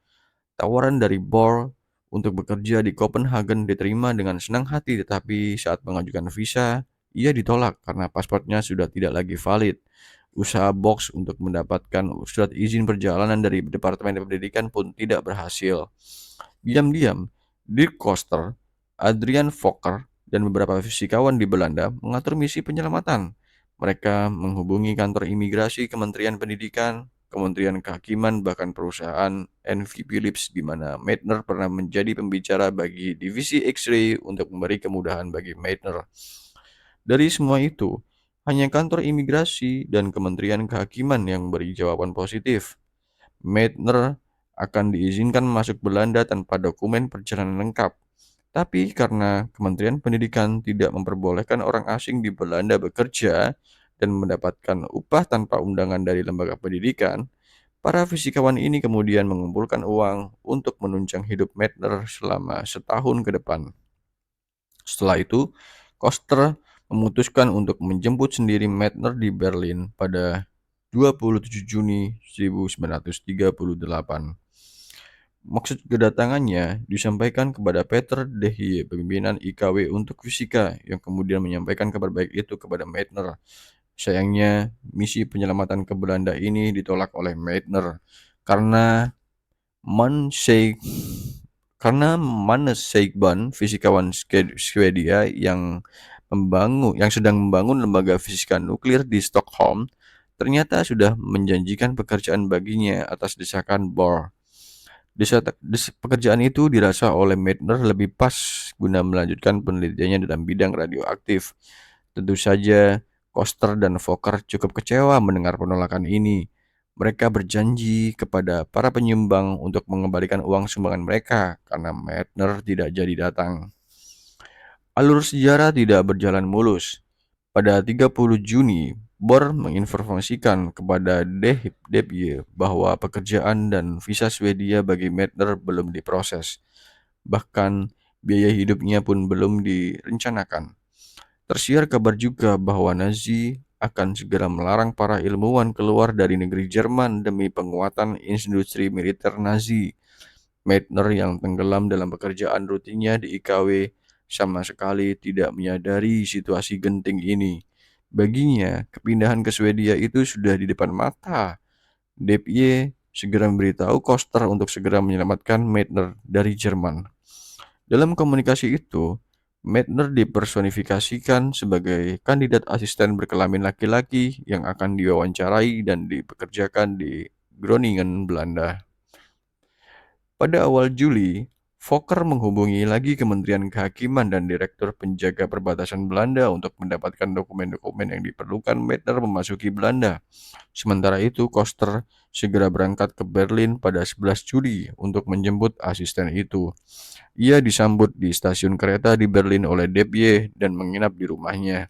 Tawaran dari Bohr untuk bekerja di Copenhagen diterima dengan senang hati, tetapi saat mengajukan visa, ia ditolak karena paspornya sudah tidak lagi valid. Usaha Box untuk mendapatkan surat izin perjalanan dari Departemen Pendidikan pun tidak berhasil. Diam-diam, Dirk Koster, Adrian Fokker, dan beberapa fisikawan di Belanda mengatur misi penyelamatan. Mereka menghubungi kantor imigrasi Kementerian Pendidikan, Kementerian Kehakiman, bahkan perusahaan NV Philips di mana Meitner pernah menjadi pembicara bagi divisi X-ray untuk memberi kemudahan bagi Meitner. Dari semua itu, hanya kantor imigrasi dan Kementerian Kehakiman yang beri jawaban positif. Meitner akan diizinkan masuk Belanda tanpa dokumen perjalanan lengkap. Tapi karena Kementerian Pendidikan tidak memperbolehkan orang asing di Belanda bekerja dan mendapatkan upah tanpa undangan dari lembaga pendidikan, para fisikawan ini kemudian mengumpulkan uang untuk menunjang hidup Meitner selama setahun ke depan. Setelah itu, Koster memutuskan untuk menjemput sendiri Meitner di Berlin pada 27 Juni 1938. Maksud kedatangannya disampaikan kepada Peter Dehye, pimpinan IKW untuk fisika, yang kemudian menyampaikan kabar baik itu kepada Meitner. Sayangnya, misi penyelamatan ke Belanda ini ditolak oleh Meitner karena Mannes Seigbahn, fisikawan Swedia yang sedang membangun lembaga fisika nuklir di Stockholm, ternyata sudah menjanjikan pekerjaan baginya atas desakan Bohr. Pekerjaan itu dirasa oleh Meitner lebih pas guna melanjutkan penelitiannya dalam bidang radioaktif. Tentu saja, Koster dan Fokker cukup kecewa mendengar penolakan ini. Mereka berjanji kepada para penyumbang untuk mengembalikan uang sumbangan mereka karena Meitner tidak jadi datang. Alur sejarah tidak berjalan mulus. Pada 30 Juni, Bohr menginformasikan kepada Dehye bahwa pekerjaan dan visa Swedia bagi Meitner belum diproses. Bahkan, biaya hidupnya pun belum direncanakan. Tersiar kabar juga bahwa Nazi akan segera melarang para ilmuwan keluar dari negeri Jerman demi penguatan industri militer Nazi. Meitner yang tenggelam dalam pekerjaan rutinnya di IKW sama sekali tidak menyadari situasi genting ini. Baginya, kepindahan ke Swedia itu sudah di depan mata. Depye segera memberitahu Koster untuk segera menyelamatkan Meitner dari Jerman. Dalam komunikasi itu, Meitner dipersonifikasikan sebagai kandidat asisten berkelamin laki-laki yang akan diwawancarai dan dipekerjakan di Groningen, Belanda. Pada awal Juli, Fokker menghubungi lagi Kementerian Kehakiman dan Direktur Penjaga Perbatasan Belanda untuk mendapatkan dokumen-dokumen yang diperlukan Meitner memasuki Belanda. Sementara itu, Koster segera berangkat ke Berlin pada 11 Juli untuk menjemput asisten itu. Ia disambut di stasiun kereta di Berlin oleh Debye dan menginap di rumahnya.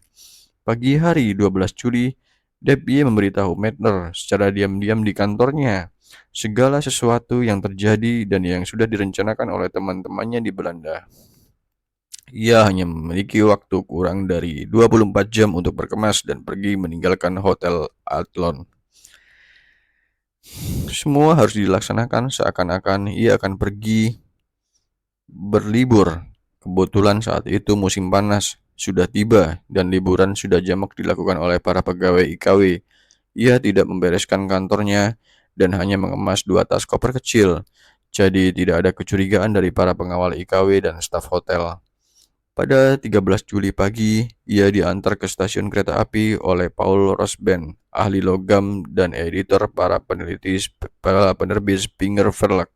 Pagi hari 12 Juli, Debye memberitahu Meitner secara diam-diam di kantornya segala sesuatu yang terjadi dan yang sudah direncanakan oleh teman-temannya di Belanda. Ia hanya memiliki waktu kurang dari 24 jam untuk berkemas dan pergi meninggalkan Hotel Adlon. Semua harus dilaksanakan seakan-akan ia akan pergi berlibur. Kebetulan saat itu musim panas sudah tiba dan liburan sudah jamak dilakukan oleh para pegawai IKW. Ia tidak membereskan kantornya dan hanya mengemas 2 tas koper kecil. Jadi tidak ada kecurigaan dari para pengawal IKW dan staf hotel. Pada 13 Juli pagi, ia diantar ke stasiun kereta api oleh Paul Rosben, ahli logam dan editor para penerbit Springer Verlag.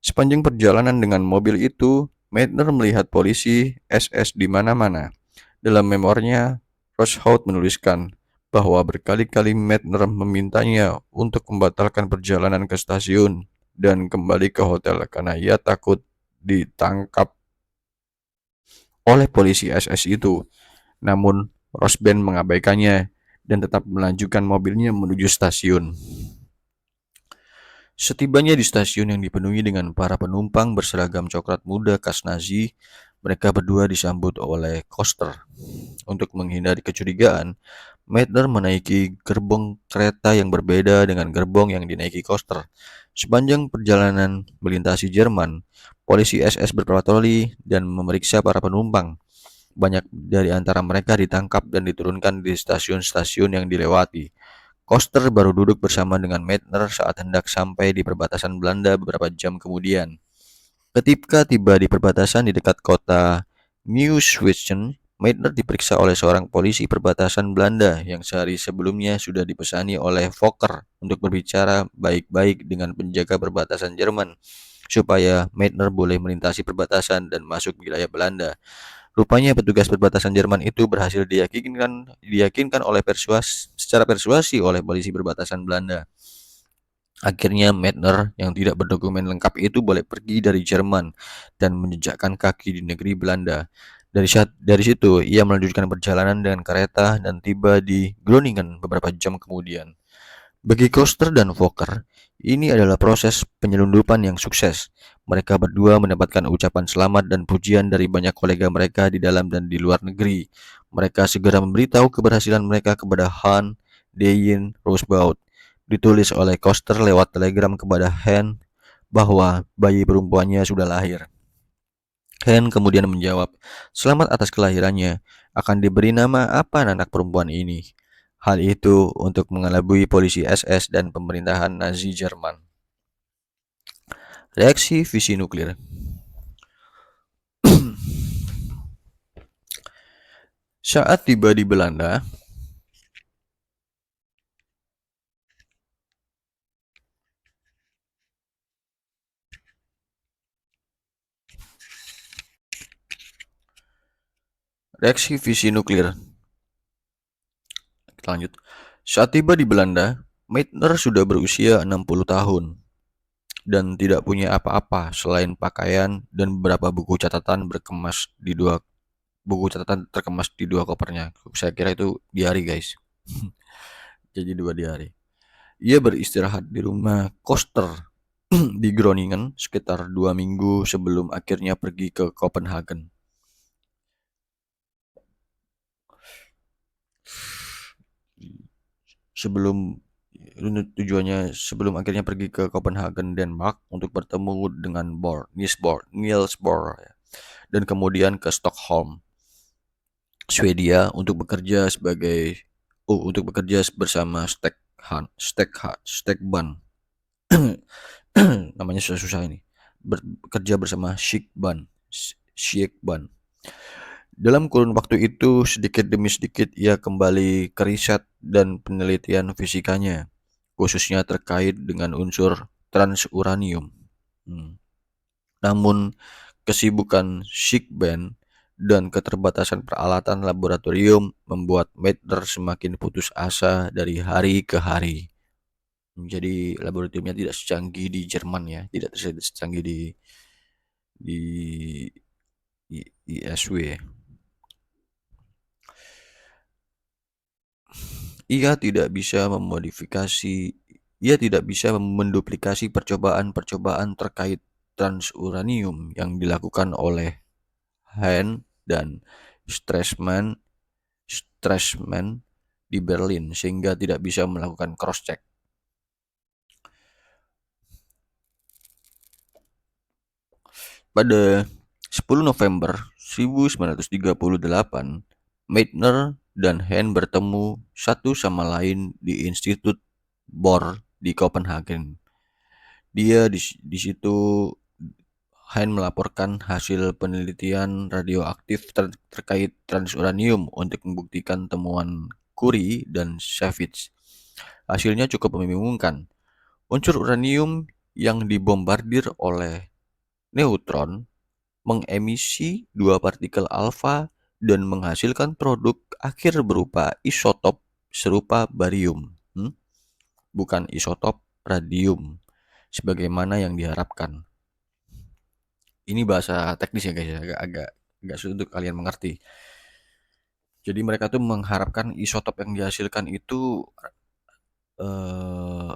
Sepanjang perjalanan dengan mobil itu, Meitner melihat polisi SS di mana-mana. Dalam memornya, Roshout menuliskan bahwa berkali-kali Meitner memintanya untuk membatalkan perjalanan ke stasiun dan kembali ke hotel karena ia takut ditangkap oleh polisi SS itu. Namun, Rosben mengabaikannya dan tetap melanjutkan mobilnya menuju stasiun. Setibanya di stasiun yang dipenuhi dengan para penumpang berseragam coklat muda khas Nazi, mereka berdua disambut oleh Koster. Untuk menghindari kecurigaan, Meitner menaiki gerbong kereta yang berbeda dengan gerbong yang dinaiki Koster. Sepanjang perjalanan melintasi Jerman, polisi SS berpatroli dan memeriksa para penumpang. Banyak dari antara mereka ditangkap dan diturunkan di stasiun-stasiun yang dilewati. Koster baru duduk bersama dengan Meitner saat hendak sampai di perbatasan Belanda beberapa jam kemudian. Ketika tiba di perbatasan di dekat kota Nieuw-Zwijndam, Meitner diperiksa oleh seorang polisi perbatasan Belanda yang sehari sebelumnya sudah dipesani oleh Fokker untuk berbicara baik-baik dengan penjaga perbatasan Jerman supaya Meitner boleh melintasi perbatasan dan masuk wilayah Belanda. Rupanya petugas perbatasan Jerman itu berhasil diyakinkan secara persuasi oleh polisi perbatasan Belanda. Akhirnya Meitner yang tidak berdokumen lengkap itu boleh pergi dari Jerman dan menjejakkan kaki di negeri Belanda. Dari situ ia melanjutkan perjalanan dengan kereta dan tiba di Groningen beberapa jam kemudian. Bagi Koster dan Fokker, ini adalah proses penyelundupan yang sukses. Mereka berdua mendapatkan ucapan selamat dan pujian dari banyak kolega mereka di dalam dan di luar negeri. Mereka segera memberitahu keberhasilan mereka kepada Han Deyin Roosbaut. Ditulis oleh Koster lewat telegram kepada Han bahwa bayi perempuannya sudah lahir. Han kemudian menjawab, "Selamat atas kelahirannya. Akan diberi nama apa anak perempuan ini?" Hal itu untuk mengelabui polisi SS dan pemerintahan Nazi Jerman. Reaksi fisi nuklir. Saat tiba di Belanda, reaksi fisi nuklir. Kita lanjut. Saat tiba di Belanda, Meitner sudah berusia 60 tahun dan tidak punya apa-apa selain pakaian dan beberapa buku catatan terkemas di dua kopernya. Saya kira itu diari, guys. Jadi 2 diari. Ia beristirahat di rumah Koster di Groningen sekitar 2 minggu sebelum akhirnya pergi ke Copenhagen. Sebelum akhirnya pergi ke Copenhagen, Denmark untuk bertemu dengan Niels Bohr dan kemudian ke Stockholm, Swedia untuk bekerja bersama Stegban. Namanya susah ini. Bekerja bersama Schickban. Dalam kurun waktu itu, sedikit demi sedikit ia kembali ke riset dan penelitian fisikanya, khususnya terkait dengan unsur transuranium. Namun, kesibukan Shipman dan keterbatasan peralatan laboratorium membuat Meitner semakin putus asa dari hari ke hari. Jadi laboratoriumnya tidak secanggih di Jerman ya, tidak secanggih di ISW. Ia tidak bisa memodifikasi, ia tidak bisa menduplikasi percobaan-percobaan terkait transuranium yang dilakukan oleh Hahn dan Stresemann Stresemann di Berlin, sehingga tidak bisa melakukan cross-check. Pada 10 November 1938, Meitner dan Hahn bertemu satu sama lain di Institut Bohr di Copenhagen. Di situ Hahn melaporkan hasil penelitian radioaktif terkait transuranium untuk membuktikan temuan Curie dan Savage. Hasilnya cukup membingungkan. Unsur uranium yang dibombardir oleh neutron mengemisi dua partikel alfa dan menghasilkan produk akhir berupa isotop serupa barium, bukan isotop radium, sebagaimana yang diharapkan. Ini bahasa teknis ya guys, agak sulit untuk kalian mengerti. Jadi mereka tuh mengharapkan isotop yang dihasilkan itu eh,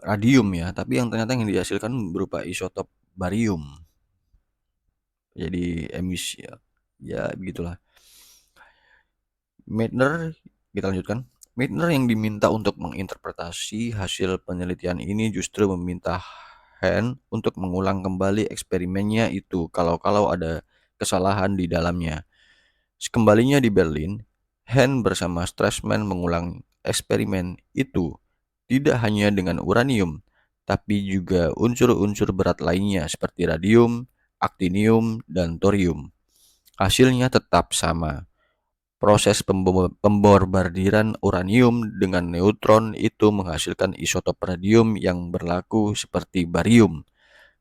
radium ya, tapi yang ternyata yang dihasilkan berupa isotop barium. Jadi emisi ya begitulah. Meitner, kita lanjutkan. Meitner yang diminta untuk menginterpretasi hasil penelitian ini justru meminta Hahn untuk mengulang kembali eksperimennya itu kalau ada kesalahan di dalamnya. Sekembalinya di Berlin, Hahn bersama Stresemann mengulang eksperimen itu tidak hanya dengan uranium, tapi juga unsur-unsur berat lainnya seperti radium, aktinium, dan thorium. Hasilnya tetap sama. Proses pembombardiran uranium dengan neutron itu menghasilkan isotop radium yang berlaku seperti barium.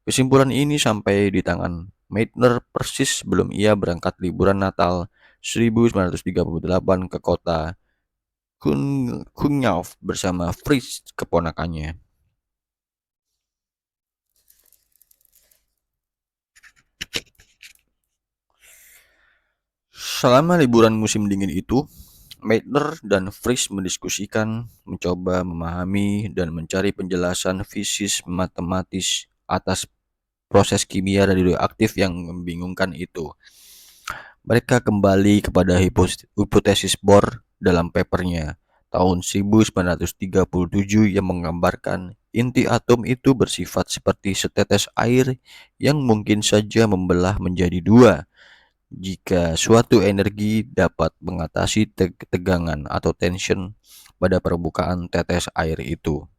Kesimpulan ini sampai di tangan Meitner persis sebelum ia berangkat liburan Natal 1938 ke kota Kuhnau bersama Fritz, keponakannya. Selama liburan musim dingin itu, Meitner dan Fritz mendiskusikan, mencoba memahami, dan mencari penjelasan fisis matematis atas proses kimia radioaktif yang membingungkan itu. Mereka kembali kepada hipotesis Bohr dalam papernya tahun 1937 yang menggambarkan inti atom itu bersifat seperti setetes air yang mungkin saja membelah menjadi dua jika suatu energi dapat mengatasi tegangan atau tension pada permukaan tetes air itu.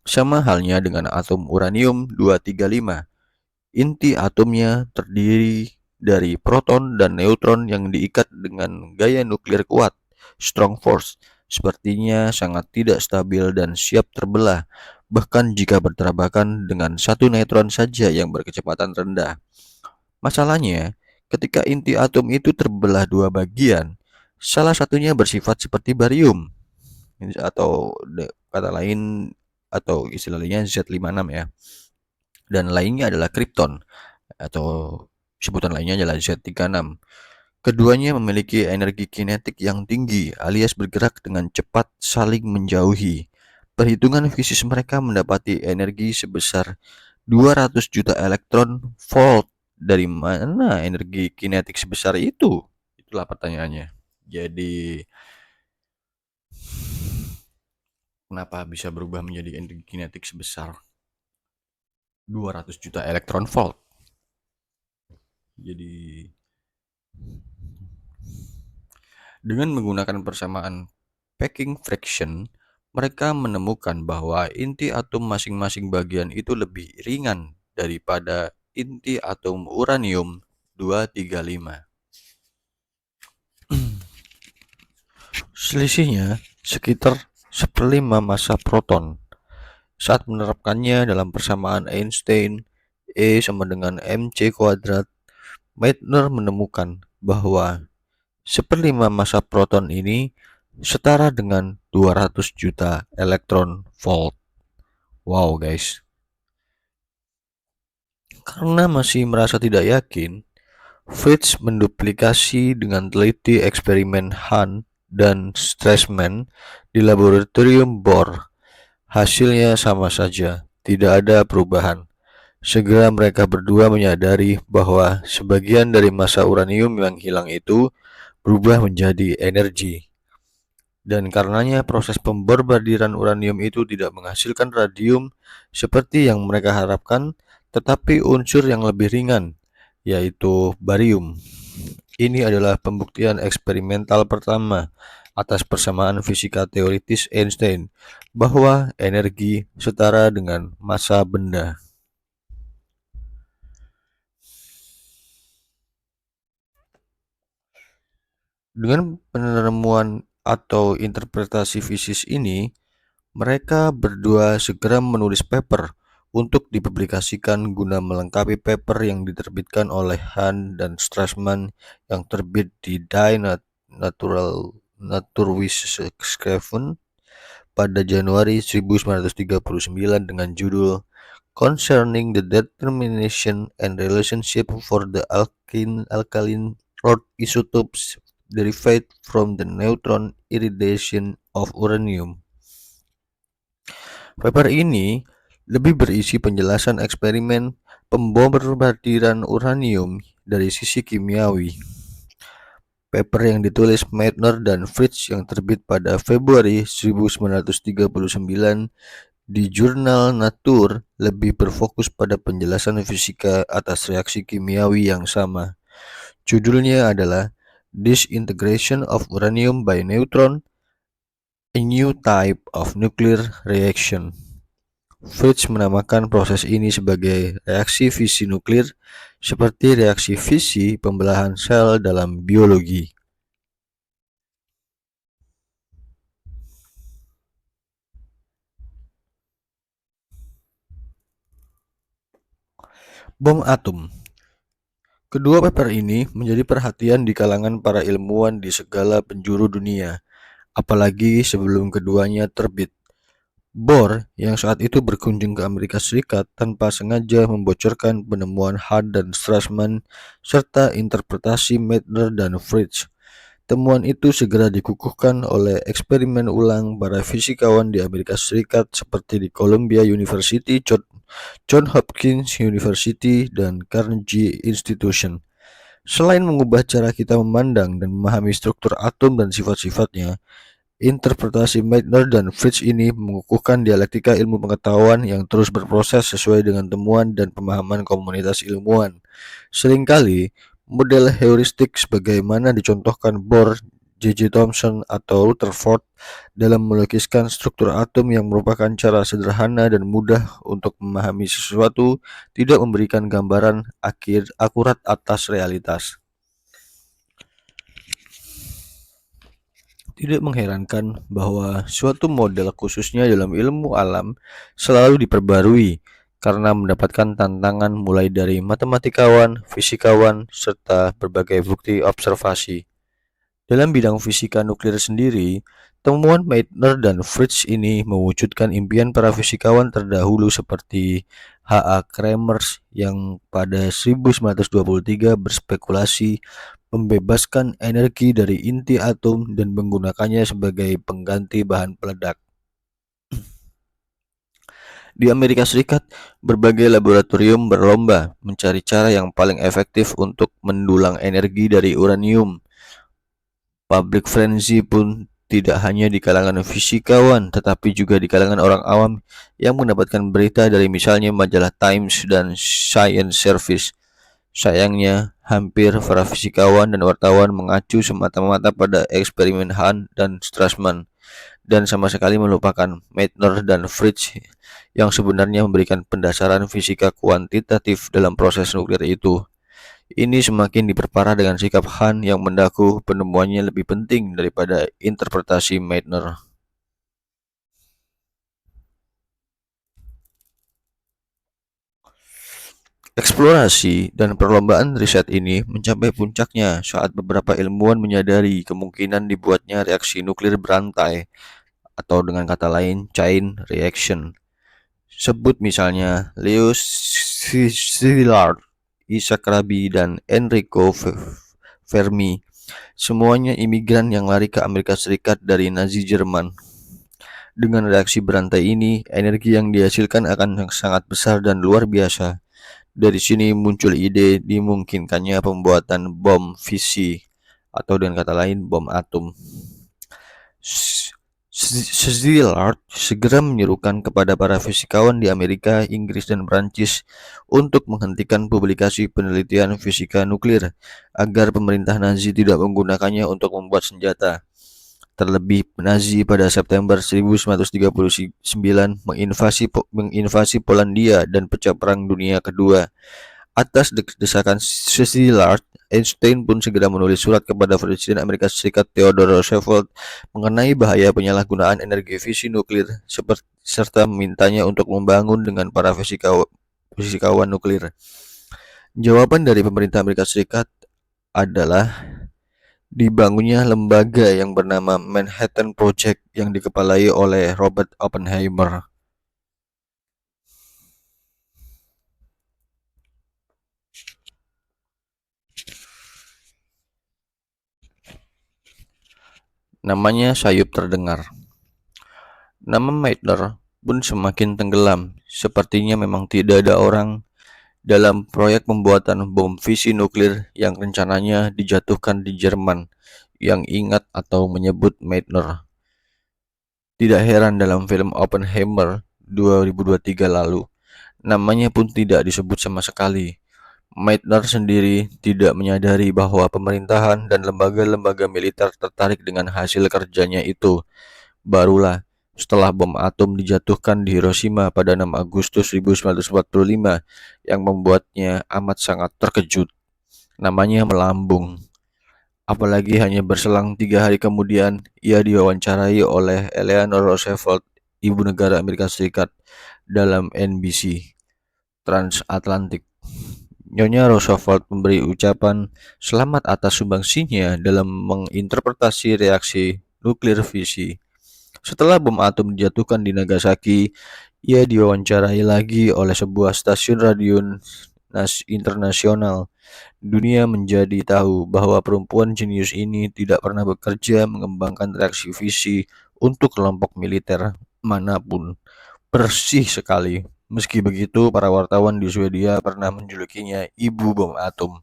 Sama halnya dengan atom uranium 235. Inti atomnya terdiri dari proton dan neutron yang diikat dengan gaya nuklir kuat, strong force, sepertinya sangat tidak stabil dan siap terbelah, bahkan jika bertabrakan dengan satu neutron saja yang berkecepatan rendah. Masalahnya, ketika inti atom itu terbelah dua bagian, salah satunya bersifat seperti barium, atau kata lain atau istilah lainnya Z56 ya, dan lainnya adalah krypton atau sebutan lainnya adalah Z36. Keduanya memiliki energi kinetik yang tinggi alias bergerak dengan cepat saling menjauhi. Perhitungan fisis mereka mendapati energi sebesar 200 juta elektron volt. Dari mana energi kinetik sebesar itu? Itulah pertanyaannya. Jadi kenapa bisa berubah menjadi energi kinetik sebesar 200 juta elektron volt? Jadi dengan menggunakan persamaan packing fraction, mereka menemukan bahwa inti atom masing-masing bagian itu lebih ringan daripada inti atom uranium 235. Selisihnya sekitar 1/5 massa proton. Saat menerapkannya dalam persamaan Einstein, E sama dengan mc kuadrat, Meitner menemukan bahwa seperlima massa proton ini setara dengan 200 juta elektron volt. Wow guys. Karena masih merasa tidak yakin, Fritz menduplikasi dengan teliti eksperimen Hahn dan Strassman di laboratorium Bohr. Hasilnya sama saja, tidak ada perubahan. Segera mereka berdua menyadari bahwa sebagian dari massa uranium yang hilang itu berubah menjadi energi. Dan karenanya proses pembombardiran uranium itu tidak menghasilkan radium seperti yang mereka harapkan, tetapi unsur yang lebih ringan, yaitu barium. Ini adalah pembuktian eksperimental pertama atas persamaan fisika teoritis Einstein bahwa energi setara dengan massa benda. Dengan penemuan atau interpretasi fisik ini, mereka berdua segera menulis paper untuk dipublikasikan guna melengkapi paper yang diterbitkan oleh Hahn dan Strassman yang terbit di Die Naturwissenschaft pada Januari 1939 dengan judul Concerning the Determination and Relationship for the Alkaline Earth Isotopes Derived from the Neutron Irradiation of Uranium. Paper ini lebih berisi penjelasan eksperimen pembombardiran uranium dari sisi kimiawi. Paper yang ditulis Meitner dan Fritz yang terbit pada Februari 1939 di jurnal Nature lebih berfokus pada penjelasan fisika atas reaksi kimiawi yang sama. Judulnya adalah Disintegration of Uranium by Neutron, a New Type of Nuclear Reaction. Fritz menamakan proses ini sebagai reaksi fisi nuklir, seperti reaksi fisi pembelahan sel dalam biologi. Bom atom. Kedua paper ini menjadi perhatian di kalangan para ilmuwan di segala penjuru dunia, apalagi sebelum keduanya terbit. Bohr yang saat itu berkunjung ke Amerika Serikat tanpa sengaja membocorkan penemuan Hahn dan Strassman serta interpretasi Meitner dan Fritz. Temuan itu segera dikukuhkan oleh eksperimen ulang para fisikawan di Amerika Serikat seperti di Columbia University, Johns Hopkins University, dan Carnegie Institution. Selain mengubah cara kita memandang dan memahami struktur atom dan sifat-sifatnya, interpretasi Meitner dan Fritz ini mengukuhkan dialektika ilmu pengetahuan yang terus berproses sesuai dengan temuan dan pemahaman komunitas ilmuwan. Seringkali, model heuristik sebagaimana dicontohkan Bohr, J.J. Thomson, atau Rutherford dalam melukiskan struktur atom yang merupakan cara sederhana dan mudah untuk memahami sesuatu, tidak memberikan gambaran akurat atas realitas. Tidak mengherankan bahwa suatu model khususnya dalam ilmu alam selalu diperbarui karena mendapatkan tantangan mulai dari matematikawan, fisikawan, serta berbagai bukti observasi. Dalam bidang fisika nuklir sendiri, temuan Meitner dan Fritz ini mewujudkan impian para fisikawan terdahulu seperti H.A. Kramers yang pada 1923 berspekulasi membebaskan energi dari inti atom dan menggunakannya sebagai pengganti bahan peledak. Di Amerika Serikat, berbagai laboratorium berlomba mencari cara yang paling efektif untuk mendulang energi dari uranium. Public frenzy pun tidak hanya di kalangan fisikawan, tetapi juga di kalangan orang awam yang mendapatkan berita dari misalnya majalah Times dan Science Service. Sayangnya, hampir para fisikawan dan wartawan mengacu semata-mata pada eksperimen Hahn dan Strassman dan sama sekali melupakan Meitner dan Fritz yang sebenarnya memberikan pendasaran fisika kuantitatif dalam proses nuklir itu. Ini semakin diperparah dengan sikap Hahn yang mengaku penemuannya lebih penting daripada interpretasi Meitner. Eksplorasi dan perlombaan riset ini mencapai puncaknya saat beberapa ilmuwan menyadari kemungkinan dibuatnya reaksi nuklir berantai atau dengan kata lain chain reaction. Sebut misalnya Leo Szilard, Isaac Rabi, dan Enrico Fermi. Semuanya imigran yang lari ke Amerika Serikat dari Nazi Jerman. Dengan reaksi berantai ini, energi yang dihasilkan akan sangat besar dan luar biasa. Dari sini muncul ide dimungkinkannya pembuatan bom fisi atau dengan kata lain bom atom. Szilard segera menyerukan kepada para fisikawan di Amerika, Inggris, dan Prancis untuk menghentikan publikasi penelitian fisika nuklir agar pemerintah Nazi tidak menggunakannya untuk membuat senjata. Terlebih, Nazi pada September 1939 menginvasi Polandia dan pecah Perang Dunia Kedua. Atas desakan Szilard, Einstein pun segera menulis surat kepada Presiden Amerika Serikat Theodore Roosevelt mengenai bahaya penyalahgunaan energi fisi nuklir serta memintanya untuk membangun dengan para fisikawan nuklir. Jawaban dari pemerintah Amerika Serikat adalah dibangunnya lembaga yang bernama Manhattan Project yang dikepalai oleh Robert Oppenheimer. Namanya sayup terdengar. Nama Meitner pun semakin tenggelam. Sepertinya memang tidak ada orang dalam proyek pembuatan bom fisi nuklir yang rencananya dijatuhkan di Jerman yang ingat atau menyebut Meitner. Tidak heran dalam film Oppenheimer 2023 lalu, namanya pun tidak disebut sama sekali. Meitner sendiri tidak menyadari bahwa pemerintahan dan lembaga-lembaga militer tertarik dengan hasil kerjanya itu. Barulah setelah bom atom dijatuhkan di Hiroshima pada 6 Agustus 1945 yang membuatnya amat sangat terkejut. Namanya melambung. Apalagi hanya berselang 3 hari kemudian, ia diwawancarai oleh Eleanor Roosevelt, ibu negara Amerika Serikat, dalam NBC Transatlantic. Nyonya Roosevelt memberi ucapan selamat atas sumbangsinya dalam menginterpretasi reaksi nuklir fisi. Setelah bom atom dijatuhkan di Nagasaki, ia diwawancarai lagi oleh sebuah stasiun radio internasional. Dunia menjadi tahu bahwa perempuan jenius ini tidak pernah bekerja mengembangkan reaksi fisi untuk kelompok militer manapun. Bersih sekali. Meski begitu, para wartawan di Swedia pernah menjulukinya ibu bom atom.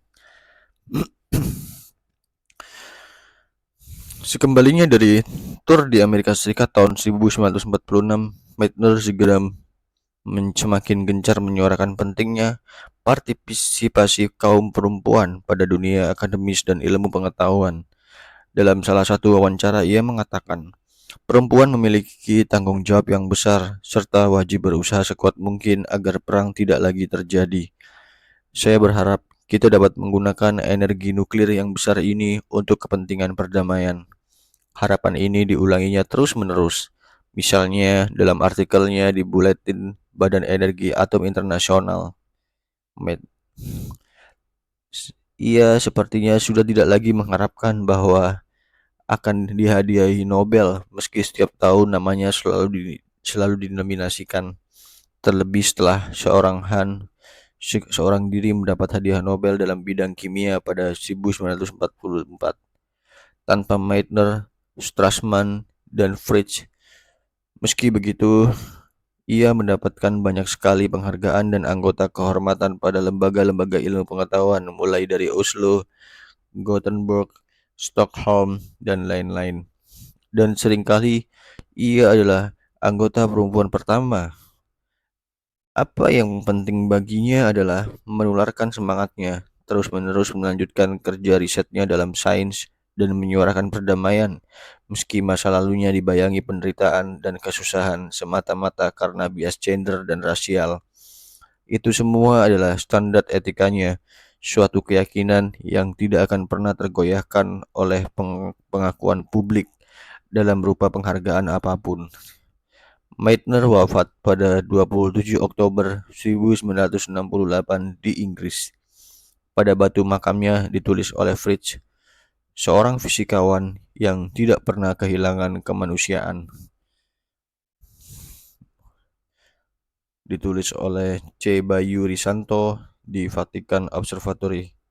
Sekembalinya dari tur di Amerika Serikat tahun 1946, Meitner segera semakin gencar menyuarakan pentingnya partisipasi kaum perempuan pada dunia akademis dan ilmu pengetahuan. Dalam salah satu wawancara, ia mengatakan, perempuan memiliki tanggung jawab yang besar serta wajib berusaha sekuat mungkin agar perang tidak lagi terjadi. Saya berharap kita dapat menggunakan energi nuklir yang besar ini untuk kepentingan perdamaian. Harapan ini diulanginya terus-menerus. Misalnya dalam artikelnya di Buletin Badan Energi Atom Internasional. Ia sepertinya sudah tidak lagi mengharapkan bahwa akan dihadiahi Nobel, meski setiap tahun namanya selalu dinominasikan. Terlebih setelah seorang diri mendapat hadiah Nobel dalam bidang kimia pada 1944. Tanpa Meitner, Strassman, dan Fritsch. Meski begitu, ia mendapatkan banyak sekali penghargaan dan anggota kehormatan pada lembaga-lembaga ilmu pengetahuan mulai dari Oslo, Gothenburg, Stockholm, dan lain-lain. Dan seringkali ia adalah anggota perempuan pertama. Apa yang penting baginya adalah menularkan semangatnya, terus-menerus melanjutkan kerja risetnya dalam sains dan menyuarakan perdamaian, meski masa lalunya dibayangi penderitaan dan kesusahan semata-mata karena bias gender dan rasial. Itu semua adalah standar etikanya, suatu keyakinan yang tidak akan pernah tergoyahkan oleh pengakuan publik dalam berupa penghargaan apapun. Meitner wafat pada 27 Oktober 1968 di Inggris. Pada batu makamnya ditulis oleh Fritz, seorang fisikawan yang tidak pernah kehilangan kemanusiaan. Ditulis oleh C. Bayu Risanto di Vatican Observatory.